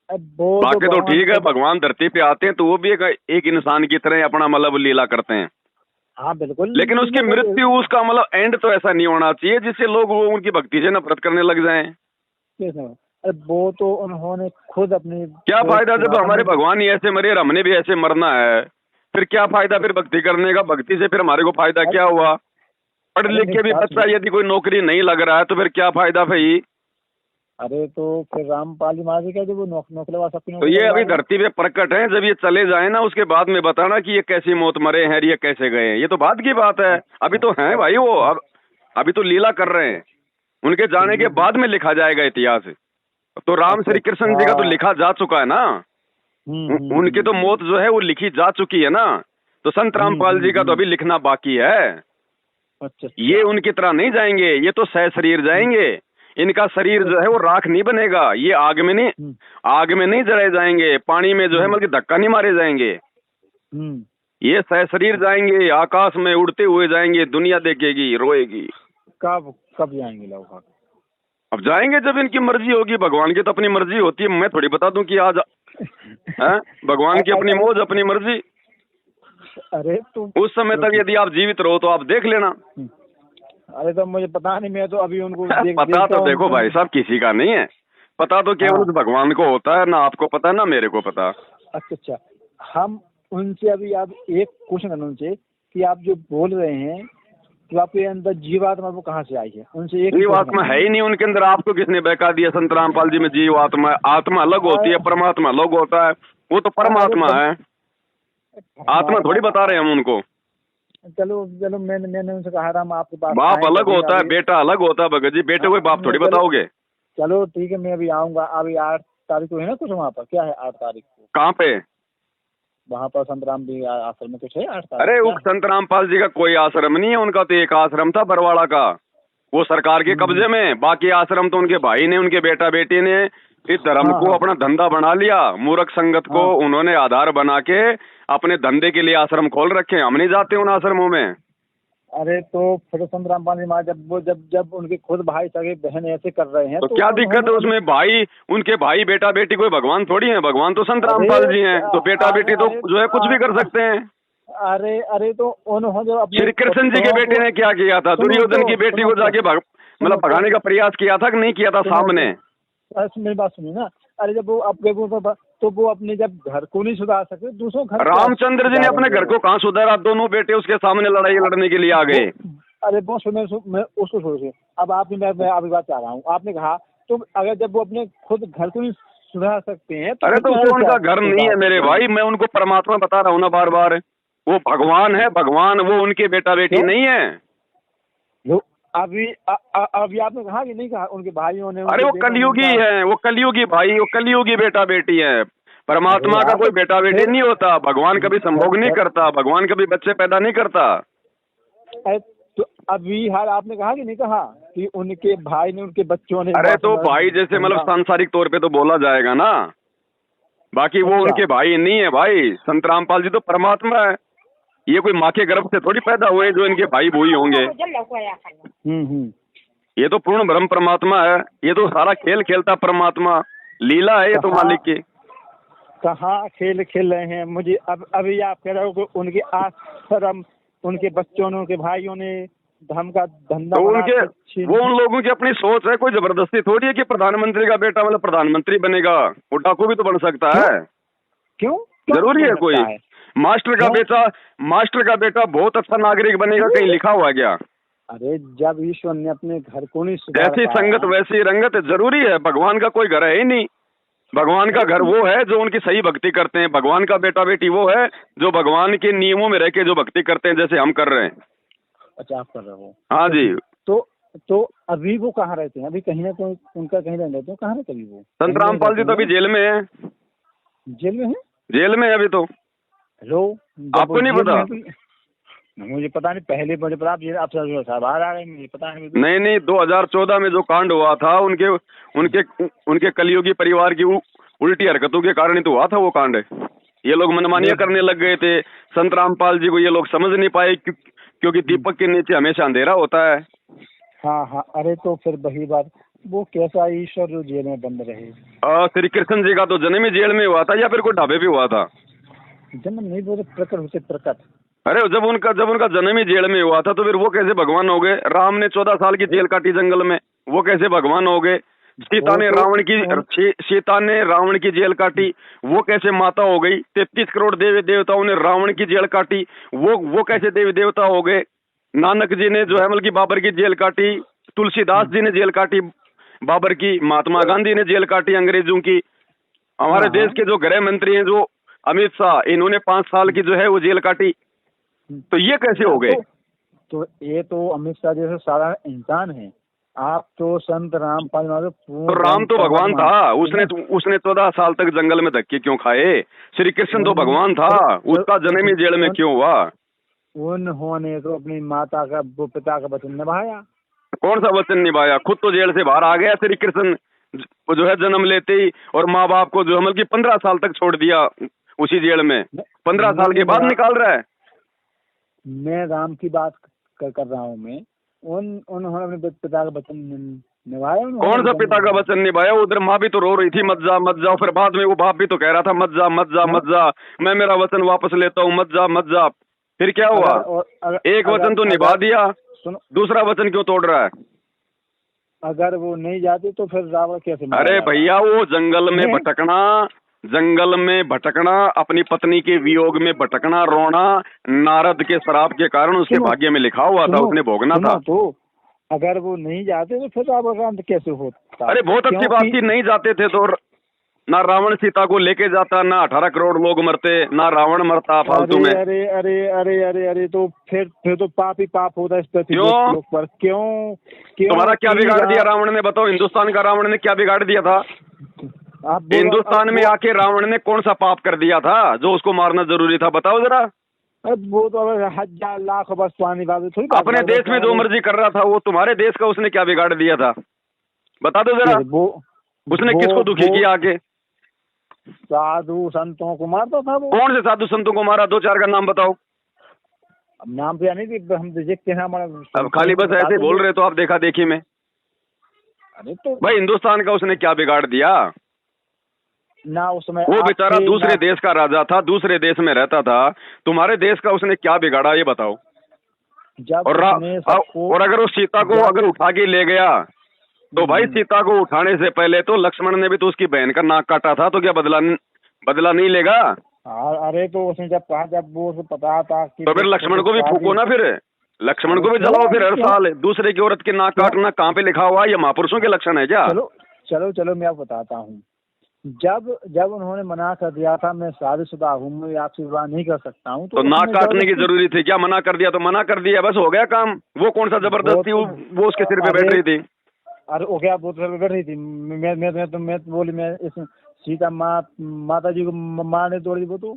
बाकी तो ठीक है, भगवान धरती पे आते हैं तो वो भी एक इंसान की तरह अपना मतलब लीला करते हैं। हाँ बिल्कुल, लेकिन उसकी मृत्यु, उसका मतलब एंड तो ऐसा नहीं होना चाहिए जिससे लोग वो उनकी भक्ति से नफरत करने लग जाएं। अरे वो तो उन्होंने खुद अपनी, क्या फायदा जब हमारे भगवान ही ऐसे मरे, हमने भी ऐसे मरना है, फिर क्या फायदा फिर भक्ति करने का? भक्ति से फिर हमारे को फायदा क्या हुआ? पढ़ लिख के भी बच्चा यदि कोई नौकरी नहीं लग रहा है तो फिर क्या फायदा भाई? अरे तो फिर रामपाल जी महाराज क्या, जब वो नौकरी लगा सकते हैं, तो ये अभी धरती पे प्रकट है, जब ये चले जाए ना उसके बाद में बताना कि ये कैसी मौत मरे हैं, ये कैसे गए, ये तो बाद की बात है। अभी तो हैं भाई वो, अभी तो लीला कर रहे हैं, उनके जाने के बाद में लिखा जाएगा इतिहास। तो राम श्री कृष्ण जी का तो लिखा जा चुका है ना, उनकी तो मौत जो है वो लिखी जा चुकी है ना, तो संत रामपाल जी का तो अभी लिखना बाकी है। अच्छा, ये उनकी तरह नहीं जाएंगे, ये तो सह शरीर जाएंगे, इनका शरीर जो है वो राख नहीं बनेगा, ये आग में नहीं जलाए जाएंगे, पानी में जो है मतलब धक्का नहीं मारे जाएंगे, ये सह शरीर जाएंगे, आकाश में उड़ते हुए जाएंगे, दुनिया देखेगी, रोएगी। कब जाएंगे लोग? अब जाएंगे जब इनकी मर्जी होगी, भगवान की तो अपनी मर्जी होती है, मैं थोड़ी बता दूं कि आज है भगवान की अपनी मौज अपनी मर्जी। अरे तो उस समय तक यदि आप जीवित रहो तो आप देख लेना। अरे तो मुझे पता नहीं, मैं तो अभी उनको पता तो देखो भाई साहब किसी का नहीं है, पता तो केवल भगवान को होता है, ना आपको पता ना मेरे को पता। अच्छा, हम उनसे अभी आप एक क्वेश्चन उनसे कि आप जो बोल रहे हैं तो आपके अंदर जीवात्मा वो कहाँ से आई है? उनसे एक जीवात्मा है ही नहीं उनके अंदर, आपको किसने बहका दिया? संत रामपाल जी में जीवात्मा, आत्मा अलग होती है, परमात्मा अलग होता है, वो तो परमात्मा है, आत्मा थोड़ी बता रहे हैं हम उनको। चलो मैंने उनसे कहा राम आपके पास बाप अलग होता है, बेटा अलग होता है भगत जी, बेटे को बाप थोड़ी बताओगे। चलो ठीक है, मैं अभी आऊंगा, अभी 8 तारीख को है ना कुछ वहाँ पर, क्या है 8 तारीख को? कहाँ पे? वहाँ पर संत राम जी आश्रम में कुछ है 8 तारीख? अरे वो संत रामपाल जी का कोई आश्रम नहीं है, उनका तो एक आश्रम था बरवाड़ा का, वो सरकार के कब्जे में, बाकी आश्रम तो उनके भाई ने, उनके बेटा बेटी ने इस धर्म को अपना धंधा बना लिया, मूर्ख संगत को उन्होंने आधार बना के अपने धंधे के लिए आश्रम खोल रखे हैं, हम नहीं जाते उन आश्रमों में। अरे तो फिर संत रामपाल जी महाराज जब उनके खुद भाई सगे बहन ऐसे कर रहे हैं तो क्या दिक्कत है उसमें? भाई उनके भाई बेटा बेटी कोई भगवान थोड़ी है, भगवान तो संत रामपाल जी हैं, तो बेटा बेटी तो जो है कुछ भी कर सकते हैं। अरे तो उन्होंने श्री कृष्ण जी के बेटे ने क्या किया था? दुर्योधन की बेटी को जाके मतलब भगाने का प्रयास किया था कि नहीं किया था सामने? मेरी बात सुनिए ना, अरे जब वो अपने तो वो अपने जब घर को नहीं सुधार सकते, दूसरों घर, रामचंद्र जी ने अपने घर को कहाँ सुधारा? दोनों बेटे उसके सामने लड़ाई लड़ने के लिए आ गए। अरे बहुत मैं उसको सोचिए, अब आपने मैं अभी बात चाह रहा हूँ, आपने कहा तो अगर जब वो अपने खुद घर को नहीं सुधार सकते हैं तो अरे तो वो उनका घर नहीं है मेरे भाई, मैं उनको परमात्मा बता रहा हूँ ना बार बार, वो भगवान है, भगवान, वो उनके बेटा बेटी नहीं है। अभी आपने कहा कि नहीं कहा उनके भाइयों ने? अरे वो कलयुगी है, वो कलयुगी भाई, वो कलयुगी बेटा बेटी है, परमात्मा का कोई बेटा बेटी नहीं होता, भगवान कभी संभोग नहीं करता, भगवान कभी बच्चे पैदा नहीं करता। तो अभी हाल आपने कहा कि नहीं कहा कि उनके भाई ने, उनके बच्चों ने? अरे तो भाई जैसे मतलब सांसारिक तौर पे तो बोला जाएगा ना, बाकी वो उनके भाई नहीं है भाई, संत रामपाल जी तो परमात्मा है, ये कोई माँ के गर्भ से थोड़ी पैदा हुए जो इनके भाई भूई होंगे। ये तो पूर्ण ब्रह्म परमात्मा है, ये तो सारा खेल खेलता परमात्मा, लीला है ये तो मालिक की। कहाँ खेल खेल रहे हैं? मुझे अभी आप कह रहे हो कि उनके आश्रम, उनके बच्चों ने, उनके भाइयों ने धर्म का धंधा, तो वो उन लोगों की अपनी सोच है, कोई जबरदस्ती थोड़ी है कि प्रधानमंत्री का बेटा मतलब प्रधानमंत्री बनेगा, वो डाकू भी तो बन सकता है। क्यों जरूरी है कोई? मास्टर का बेटा बहुत अच्छा नागरिक बनेगा, कहीं लिखा हुआ है क्या? अरे जब ईश्वर ने अपने घर को नहीं सुधार जैसी संगत वैसी रंगत जरूरी है। भगवान का कोई घर है ही नहीं। भगवान का घर वो है जो उनकी सही भक्ति करते हैं। भगवान का बेटा बेटी वो है जो भगवान के नियमों में रह के जो भक्ति करते हैं, जैसे हम कर रहे हैं। अच्छा, आप कर रहे हो? हाँ जी। तो अभी वो कहाँ रहते हैं? अभी कहीं ना कहीं उनका कहीं रहते हैं, कहाँ रहते अभी वो? संत रामपाल जी तो अभी जेल में है। जेल में है? जेल में है अभी तो। हेलो, आपको नहीं पता? मुझे पता नहीं, पहले मुझे पता, आप बाहर आ गए, मुझे पता नहीं। 2014 में जो कांड हुआ था उनके कलियुगी परिवार की उल्टी हरकतों के कारण ही तो हुआ था वो कांड। ये लोग मनमानियां करने लग गए थे। संत रामपाल जी को ये लोग समझ नहीं पाए क्योंकि दीपक के नीचे हमेशा अंधेरा होता है। हाँ। अरे तो फिर वही बात, वो कैसा ईश्वर जो जेल में बंद रहे? श्री कृष्ण जी का तो जन्म ही जेल में हुआ था या फिर कोई ढाबे पे हुआ था? जन्म नहीं बोले, प्रकट होते प्रकट। अरे जब उनका जन्म ही जेल में हुआ था तो फिर वो कैसे भगवान हो गए? राम ने 14 साल की जेल काटी जंगल में, वो कैसे भगवान हो गए? सीता ने रावण की जेल काटी, वो कैसे माता हो गई? 33 करोड़ देवी देवताओं ने रावण की जेल काटी, वो कैसे देवी देवता हो गए? नानक जी ने जो है मतलब की बाबर की जेल काटी, तुलसीदास जी ने जेल काटी बाबर की, महात्मा गांधी ने जेल काटी अंग्रेजों की, हमारे देश के जो गृह मंत्री हैं जो अमित शाह, इन्होंने 5 साल की जो है वो जेल काटी। तो ये कैसे हो गए? तो ये तो अमित शाह जैसे साधारण इंसान है। आप तो संत रामपाल तो राम तो भगवान था, उसने 14 साल तक जंगल में धक्के क्यों खाए? श्री कृष्ण तो भगवान था, उसका जन्म ही जेल में क्यों हुआ? उन्होंने तो अपनी माता का, पिता का वचन निभाया। कौन सा वचन निभाया? खुद तो जेल से बाहर आ गया श्री कृष्ण जो है जन्म लेते ही, और माँ बाप को जो मतलब की 15 साल तक छोड़ दिया उसी जेल में, 15 साल के बाद निकाल रहा है। मैं राम की बात कर रहा हूँ। मैं उन्होंने अपने पिता का वचन निभाया। कौन सा पिता का वचन निभाया? उधर माँ भी तो रो रही थी मत जा, फिर बाद में वो बाप भी तो कह रहा था मत जा, मैं मेरा वचन वापस लेता हूँ, मत जा। फिर क्या हुआ? एक वचन तो निभा दिया, दूसरा वचन क्यों तोड़ रहा है? अगर वो नहीं जाते तो फिर रावण कैसे? अरे भैया, वो जंगल में भटकना, अपनी पत्नी के वियोग में भटकना, रोना, नारद के श्राप के कारण उसके भाग्य में लिखा हुआ था, उसने भोगना था। तो अगर वो नहीं जाते तो फिर रावण का अंत कैसे होता? अरे बहुत अच्छी बात थी, नहीं जाते थे तो ना रावण सीता को लेके जाता, ना 18 करोड़ लोग मरते, ना रावण मरता फालतू में। अरे तो फिर तो पाप ही पाप होता है इस पृथ्वी पर। क्यों? तुम्हारा क्या बिगाड़ दिया रावण ने? बताओ, हिंदुस्तान का रावण ने क्या बिगाड़ दिया था? हिंदुस्तान में आके रावण ने कौन सा पाप कर दिया था जो उसको मारना जरूरी था? बताओ जरा। वो तो 1000 लाख बस पानी बात थोड़ी। अपने देश में जो मर्जी कर रहा था, वो तुम्हारे देश का उसने क्या बिगाड़ दिया था? बता दो जरा। उसने किसको दुखी किया आके? साधु संतों को मारता था वो। कौन से साधु संतों को मारा? 2-4 का नाम बताओ। अब नाम तो यानी हम देखते हैं हमारा। अब खाली बस ऐसे बोल रहे तो आप देखा देखी में। अरे तो भाई, हिंदुस्तान का उसने क्या बिगाड़ दिया ना? उसमें वो बेचारा दूसरे देश का राजा था, दूसरे देश में रहता था, तुम्हारे देश का उसने क्या बिगाड़ा ये बताओ। और अगर उस सीता को अगर उठा के ले गया तो भाई, सीता को उठाने से पहले तो लक्ष्मण ने भी तो उसकी बहन का नाक काटा था, तो क्या बदला नहीं लेगा? अरे तो उसने जब कहा, जब वो पता था कि तो फिर लक्ष्मण को भी फूको ना, फिर लक्ष्मण को भी जलाओ फिर हर साल। दूसरे की औरत की नाक काटना कहाँ पे लिखा हुआ है? ये महापुरुषों के लक्षण है क्या? चलो मैं आपको बताता हूँ। जब उन्होंने मना कर दिया था मैं शादीशुदा हूँ, मैं आपसे विवाह नहीं कर सकता हूँ, तो नाक काटने की जरूरी थी क्या? मना कर दिया तो मना कर दिया, बस हो गया काम। वो कौन सा जबरदस्ती वो उसके सिर पे बैठ रही थी? अरे हो गया, वो तो बैठ रही थी। मैं बोली, मैं इस सीता माता जी को मारने दौड़ी वो तो।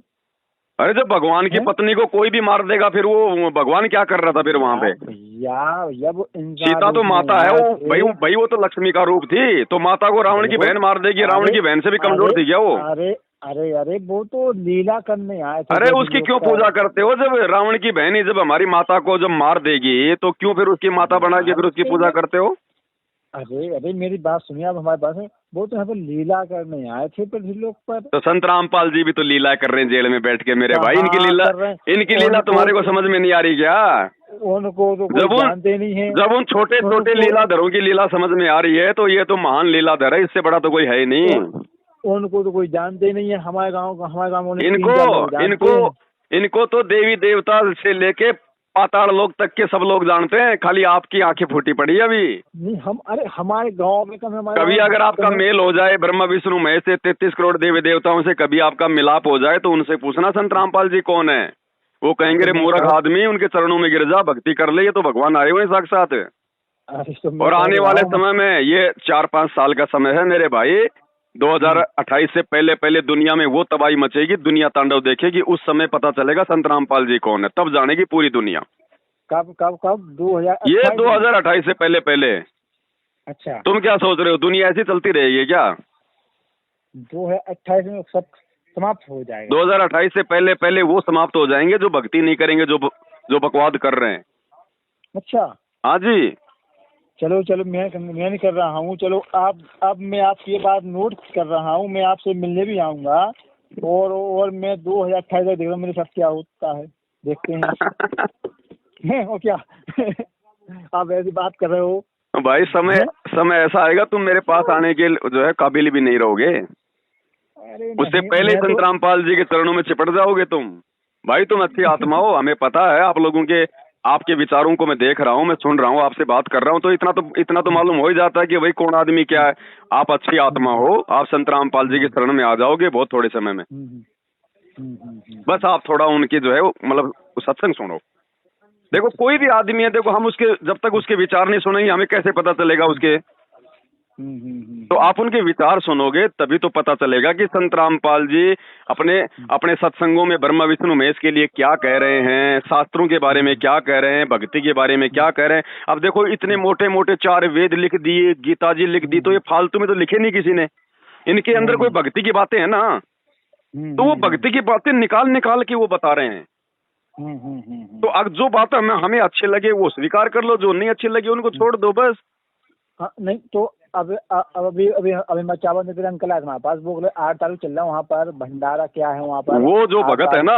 अरे जब भगवान की पत्नी को कोई भी मार देगा फिर वो भगवान क्या कर रहा था फिर वहाँ पे? सीता तो माता है वो भाई वो तो लक्ष्मी का रूप थी, तो माता को रावण की बहन मार देगी? रावण की बहन से भी कमजोर थी क्या वो? अरे वो तो लीला करने आए थे। अरे उसकी क्यों पूजा करते हो? जब रावण की बहन ही जब हमारी माता को जब मार देगी तो क्यों फिर उसकी माता बना के फिर उसकी पूजा करते हो? अरे मेरी बात सुनिए, आप हमारे पास है, वो तो यहाँ पर लीला करने आए थे पर लोग पर। तो संत रामपाल जी भी तो लीला कर रहे हैं जेल में बैठ के मेरे भाई। इनकी लीला तुम्हारे को समझ में नहीं आ रही क्या? उनको तो कोई जानते नहीं है। जब उन छोटे छोटे लीलाधरों की लीला समझ में आ रही है तो ये तो महान लीलाधर है, इससे बड़ा तो कोई है ही नहीं। उनको तो कोई जानते नहीं है। हमारे गाँव में इनको तो देवी देवता से लेके पाताल लोग तक के सब लोग जानते हैं, खाली आपकी आंखें फूटी पड़ी है अभी। नहीं हम, अरे हमारे गांव में कभी अगर आपका मेल हो जाए ब्रह्मा विष्णु महेश से 33 करोड़ देवी देवताओं से कभी आपका मिलाप हो जाए तो उनसे पूछना संत रामपाल जी कौन है। वो कहेंगे रे मूर्ख आदमी, उनके चरणों में गिर जा, भक्ति कर ले, ये तो भगवान आए हुए साक्षात। और आने वाले समय में ये 4-5 साल का समय है मेरे भाई, 2028 से पहले पहले दुनिया में वो तबाही मचेगी, दुनिया तांडव देखेगी। उस समय पता चलेगा संत रामपाल जी कौन है, तब जानेगी पूरी दुनिया। कब कब कब 2028? ये 2028 से पहले पहले। अच्छा, तुम क्या सोच रहे हो, दुनिया ऐसी चलती रहेगी क्या? 2028 में सब समाप्त हो जाएगा। 2028 से पहले पहले वो समाप्त हो जाएंगे जो भक्ति नहीं करेंगे, जो बकवाद कर रहे हैं। अच्छा, हाँ जी। चलो चलो, मैं नहीं कर रहा हूँ। चलो आप, अब मैं आपकी ये बात नोट कर रहा हूँ, मैं आपसे मिलने भी आऊँगा और मैं 2028 तक देख रहा हूँ मेरे साथ क्या होता है, देखते हैं। और क्या आप ऐसी बात कर रहे हो भाई? समय ऐसा आएगा तुम मेरे पास आने के जो है काबिल भी नहीं रहोगे। उससे पहले ही संत रामपाल जी के चरणों में चिपट जाओगे तुम। भाई तुम अच्छी आत्मा हो, हमें पता है आप लोगों के, आपके विचारों को मैं देख रहा हूँ, मैं सुन रहा हूँ, आपसे बात कर रहा हूँ, तो इतना तो मालूम हो ही जाता है कि भाई कौन आदमी क्या है। आप अच्छी आत्मा हो, आप संत रामपाल जी के चरण में आ जाओगे बहुत थोड़े समय में। बस आप थोड़ा उनकी जो है मतलब सत्संग सुनो। देखो कोई भी आदमी है, देखो हम उसके, जब तक उसके विचार नहीं सुनेंगे हमें कैसे पता चलेगा उसके। तो आप उनके विचार सुनोगे तभी तो पता चलेगा कि संत रामपाल जी अपने सत्संगों में ब्रह्मा विष्णु महेश के लिए क्या कह रहे हैं, शास्त्रों के बारे में क्या कह रहे हैं, भक्ति के बारे में क्या कह रहे हैं। अब देखो इतने मोटे मोटे 4 वेद लिख दिए, गीता जी लिख दी, तो ये फालतू में तो लिखे नहीं किसी ने। इनके अंदर कोई भक्ति की बातें हैं ना, तो वो भक्ति की बातें निकाल के वो बता रहे हैं। तो अब जो बात हमें अच्छी लगे वो स्वीकार कर लो, जो नहीं अच्छी लगे उनको छोड़ दो बस। हाँ, नहीं तो अभी मैं क्या बोलते थे, अंकल आज हमारे पास वो 8 तारीख चल रहा है, वहाँ पर भंडारा क्या है वहाँ पर? वो जो भगत है ना,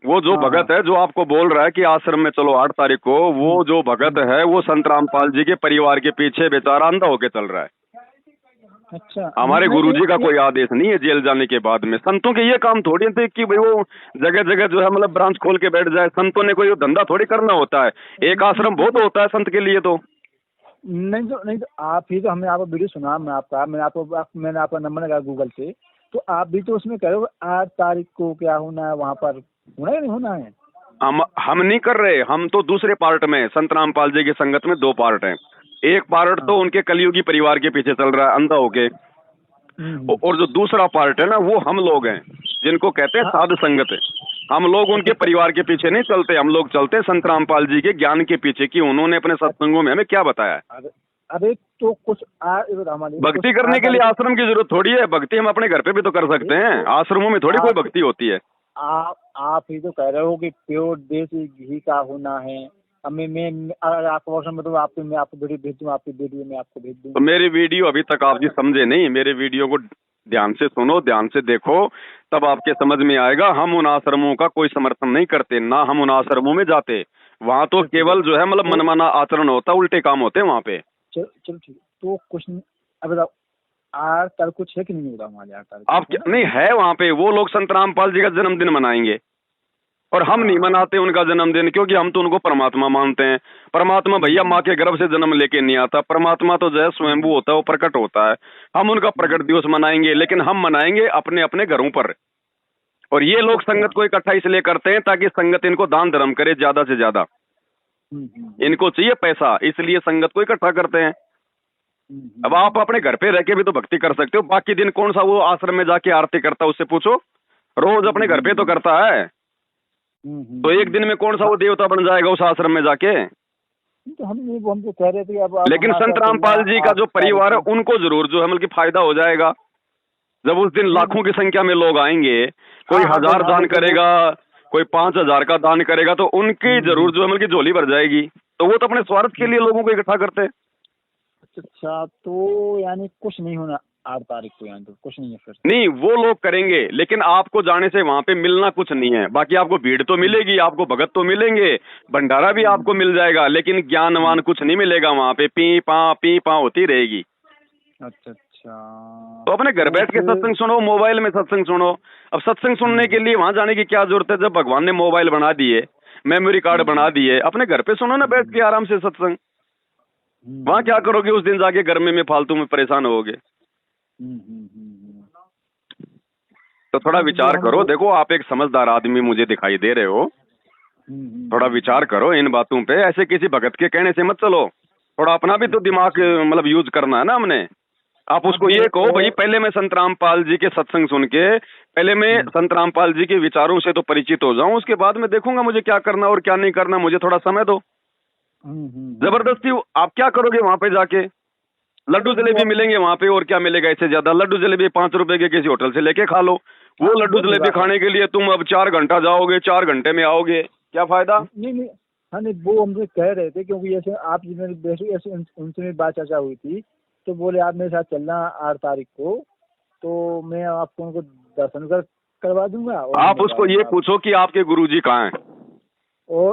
वो जो भगत है जो आपको बोल रहा है कि आश्रम में चलो 8 तारीख को, वो जो भगत है वो संत रामपाल जी के परिवार के पीछे बेचारा अंधा होके चल रहा है। अच्छा, हमारे गुरुजी का कोई आदेश नहीं है जेल जाने के बाद में। संतों के ये काम थोड़ी थे कि भाई वो जगह जगह जो है मतलब ब्रांच खोल के बैठ जाए। संतों ने कोई धंधा थोड़ी करना होता है, एक आश्रम बहुत होता है संत के लिए। तो नहीं तो आप ही तो, हमने आपका वीडियो सुना, मैंने आपका नंबर लगा गूगल से, तो आप भी तो उसमें कह रहे हो 8 तारीख को क्या होना है वहाँ पर, होना है नहीं होना है? हम नहीं कर रहे, हम तो दूसरे पार्ट में, संत रामपाल जी की संगत में 2 पार्ट हैं। एक पार्ट तो उनके कलयुगी परिवार के पीछे चल रहा है अंधा होके, और जो दूसरा पार्ट है ना वो हम लोग हैं जिनको कहते हैं साध संगत है। हम लोग उनके परिवार के पीछे नहीं चलते, हम लोग चलते संत रामपाल जी के ज्ञान के पीछे कि उन्होंने अपने सत्संगों में हमें क्या बताया है। अरे तो कुछ भक्ति करने के लिए आश्रम की जरूरत थोड़ी है, भक्ति हम अपने घर पे भी तो कर सकते हैं, आश्रमों में थोड़ी कोई भक्ति होती है। आप ही तो कह रहे हो कि प्योर देसी घी का होना है। मैं अगर आपको में तो आपको मैं आपको वीडियो भेज दूँ, आपकी वीडियो में आपको भेज दूँ। तो मेरी वीडियो अभी तक आप जी समझे नहीं, मेरे वीडियो को ध्यान से सुनो, ध्यान से देखो, तब आपके समझ में आएगा। हम उन आश्रमों का कोई समर्थन नहीं करते, ना हम उन आश्रमों में जाते। वहाँ तो केवल जो है मतलब मनमाना आचरण होता, उल्टे काम होते हैं वहाँ पे। चलो ठीक, तो कुछ नहीं। अब बताओ 8 तारीख कुछ है कि नहीं होगा वहाँ? 8 तारीख आप नहीं है वहाँ पे, वो लोग संत रामपाल जी का जन्मदिन मनाएंगे और हम नहीं मनाते उनका जन्मदिन, क्योंकि हम तो उनको परमात्मा मानते हैं। परमात्मा भैया माँ के गर्भ से जन्म लेके नहीं आता, परमात्मा तो जो है स्वयंभू होता है, वो प्रकट होता है। हम उनका प्रकट दिवस मनाएंगे, लेकिन हम मनाएंगे अपने अपने घरों पर। और ये लोग संगत को इकट्ठा इसलिए करते हैं ताकि संगत इनको दान धर्म करे ज्यादा से ज्यादा। इनको चाहिए पैसा, इसलिए संगत को इकट्ठा करते हैं। अब आप अपने घर पे रह के भी तो भक्ति कर सकते हो। बाकी दिन कौन सा वो आश्रम में जाके आरती करता है, उससे पूछो। रोज अपने घर पे तो करता है, तो एक दिन में कौन सा वो देवता बन जाएगा उस आश्रम में जाके? तो हम तो कह रहे थे अब लेकिन संत रामपाल जी का जो परिवार है उनको जरूर जो है मतलब फायदा हो जाएगा। जब उस दिन लाखों की संख्या में लोग आएंगे, कोई 1000 दान करेगा, कोई 5000 का दान करेगा, तो उनकी जरूर जो है मतलब झोली भर जाएगी। तो वो तो अपने स्वार्थ के लिए लोगों को इकट्ठा करते हैं। अच्छा, तो यानी कुछ नहीं होना 8 तारीख को, यानी तो कुछ नहीं है फिर? नहीं, वो लोग करेंगे, लेकिन आपको जाने से वहां पे मिलना कुछ नहीं है। बाकी आपको भीड़ तो मिलेगी, आपको भगत तो मिलेंगे, भंडारा भी आपको मिल जाएगा, लेकिन ज्ञानवान कुछ नहीं मिलेगा वहां पे। पी पा होती रहेगी। अच्छा, तो अपने घर बैठ के सत्संग सुनो, मोबाइल में सत्संग सुनो। अब सत्संग सुनने के लिए वहां जाने की क्या जरूरत है, जब भगवान ने मोबाइल बना दिए, मेमोरी कार्ड बना दिए, अपने घर पे सुनो ना बैठ के आराम से सत्संग। वहां क्या करोगे उस दिन जाके गर्मी में फालतू में परेशान होगे। तो थोड़ा विचार करो। देखो आप एक समझदार आदमी मुझे दिखाई दे रहे हो, थोड़ा विचार करो इन बातों पे। ऐसे किसी भगत के कहने से मत चलो, थोड़ा अपना भी तो दिमाग मतलब यूज करना है ना हमने। आप उसको ये कहो भाई पहले मैं संत रामपाल जी के सत्संग सुन के, पहले मैं संत रामपाल जी के विचारों से तो परिचित हो जाऊं, उसके बाद मैं देखूंगा मुझे क्या करना और क्या नहीं करना, मुझे थोड़ा समय दो। जबरदस्ती आप क्या करोगे वहां पे जाके? लड्डू जलेबी मिलेंगे वहां पे, और क्या मिलेगा इससे ज्यादा? लड्डू जलेबी 5 रुपए के किसी होटल से लेके खा लो। वो लड्डू जलेबी खाने के लिए तुम अब 4 घंटा जाओगे, 4 घंटे में आओगे, क्या फायदा? नहीं हाँ नहीं, वो हमसे कह रहे थे क्योंकि ऐसे आप ऐसे उनसे भी बात चर्चा हुई थी, तो बोले आप मेरे साथ चलना 8 तारीख को, तो मैं आपको उनको दर्शन करवा दूंगा। आप उसको ये पूछो कि आपके गुरुजी कहाँ हैं, और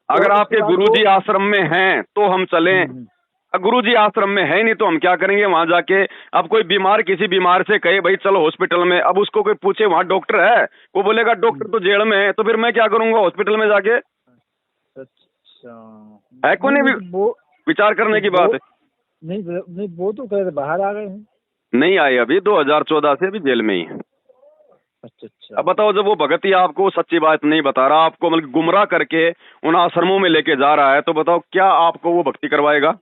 अगर आपके गुरुजी आश्रम में हैं तो हम चलें। गुरुजी आश्रम में है नहीं तो हम क्या करेंगे वहां जाके? अब कोई बीमार किसी बीमार से कहे भाई चलो हॉस्पिटल में, अब उसको कोई पूछे वहां डॉक्टर है, वो बोलेगा डॉक्टर तो जेल में है, तो फिर मैं क्या करूंगा हॉस्पिटल में जाके? अच्छा है को नहीं विचार करने की बात है? नहीं वो तो कह रहे बाहर आ गए हैं। नहीं आए अभी, 2014 से अभी जेल में ही है। अच्छा अब बताओ, जब वो भगत ही आपको सच्ची बात नहीं बता रहा, आपको मतलब गुमराह करके उन आश्रमों में लेके जा रहा है, तो बताओ क्या आपको वो भक्ति करवाएगा?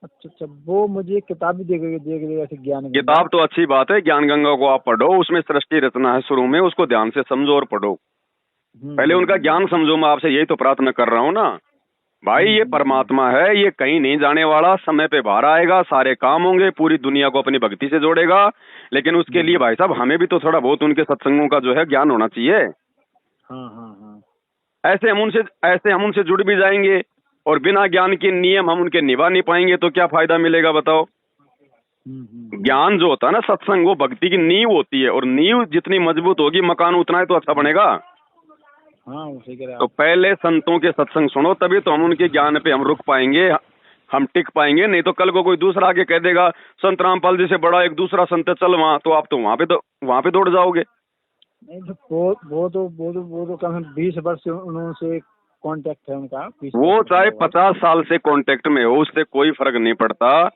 अच्छा वो मुझे किताब भी देगा ऐसे ज्ञान गंगा। किताब तो अच्छी बात है, ज्ञान गंगा को आप पढ़ो, उसमें सृष्टि रचना है शुरू में, उसको ध्यान से समझो और पढ़ो। पहले उनका ज्ञान समझो। मैं आपसे यही तो प्रार्थना कर रहा हूँ ना भाई, ये परमात्मा है, ये कहीं नहीं जाने वाला, समय पे बाहर आएगा, सारे काम होंगे, पूरी दुनिया को अपनी भक्ति से जोड़ेगा। लेकिन उसके लिए भाई साहब हमें भी तो थोड़ा बहुत उनके सत्संगों का जो है ज्ञान होना चाहिए। हाँ। ऐसे हम उनसे जुड़ भी जाएंगे और बिना ज्ञान के नियम हम उनके निभा नहीं पाएंगे, तो क्या फायदा मिलेगा बताओ? ज्ञान जो होता है ना, सत्संग, वो भक्ति की नींव होती है, और नींव जितनी मजबूत होगी मकान उतना ही तो अच्छा बनेगा। हाँ उसे कह रहा। तो पहले संतों के सत्संग सुनो, तभी तो हम उनके ज्ञान पे हम रुक पाएंगे, हम टिक पाएंगे। नहीं तो कल को कोई दूसरा आके कह देगा संत रामपाल जी से बड़ा एक दूसरा संत चल वहाँ, तो आप तो वहाँ पे दौड़ जाओगे। नहीं तो वो तो कम 20 वर्ष से उनसे कांटेक्ट है उनका। वो चाहे 50 साल से कांटेक्ट में हो, उससे कोई फर्क नहीं पड़ता।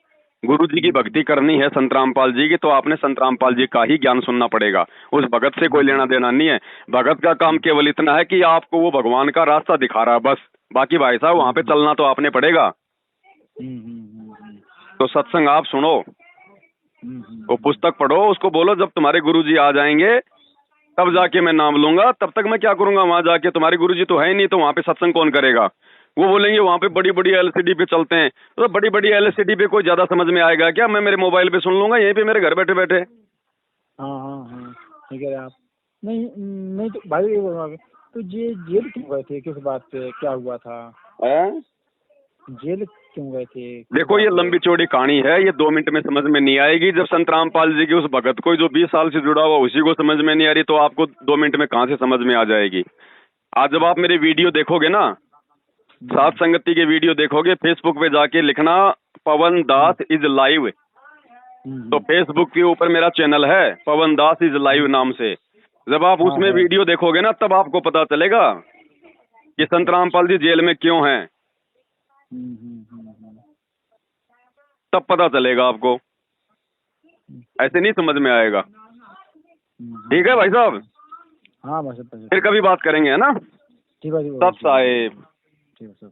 गुरु जी की भक्ति करनी है संत रामपाल जी की, तो आपने संत रामपाल जी का ही ज्ञान सुनना पड़ेगा, उस भगत से कोई लेना देना नहीं है। भगत का काम केवल इतना है कि आपको वो भगवान का रास्ता दिखा रहा है बस, बाकी भाई साहब वहाँ पे चलना तो आपने पड़ेगा। तो सत्संग आप सुनो, वो पुस्तक पढ़ो, उसको बोलो जब तुम्हारे गुरु जी आ जाएंगे तब जाके मैं नाम लूंगा, तब तक मैं क्या करूंगा वहां जाके? तुम्हारे गुरुजी तो है ही नहीं, तो वहां पे सत्संग कौन करेगा? वो बोलेंगे वहां पे बड़ी बड़ी एलसीडी पे चलते हैं, तो बड़ी बड़ी एलसीडी पे कोई ज्यादा समझ में आएगा क्या? मैं मेरे मोबाइल पे सुन लूंगा यहीं पे मेरे घर बैठे बैठे। हाँ ठीक है आप। नहीं तो भाई तो ये जेल क्यों गए थे, किस बात पे, क्या हुआ था? जेल क्यों गए थे? देखो ये लंबी चौड़ी कहानी है, ये 2 मिनट में समझ में नहीं आएगी। जब संत रामपाल जी के उस भगत को जो 20 साल से जुड़ा हुआ उसी को समझ में नहीं आ रही, तो आपको 2 मिनट में कहाँ से समझ में आ जाएगी? आज जब आप मेरे वीडियो देखोगे ना, सात संगति के वीडियो देखोगे, फेसबुक पे जाके लिखना पवन दास इज लाइव, तो फेसबुक के ऊपर मेरा चैनल है पवन दास इज लाइव नाम से। जब आप उसमें वीडियो देखोगे ना, तब आपको पता चलेगा कि संत रामपाल जी जेल में क्यों हैं, तब पता चलेगा आपको, ऐसे नहीं समझ में आएगा। ठीक है भाई साहब? हाँ फिर कभी बात करेंगे, है ना? ठीक है सब साहेब। ठीक है सर।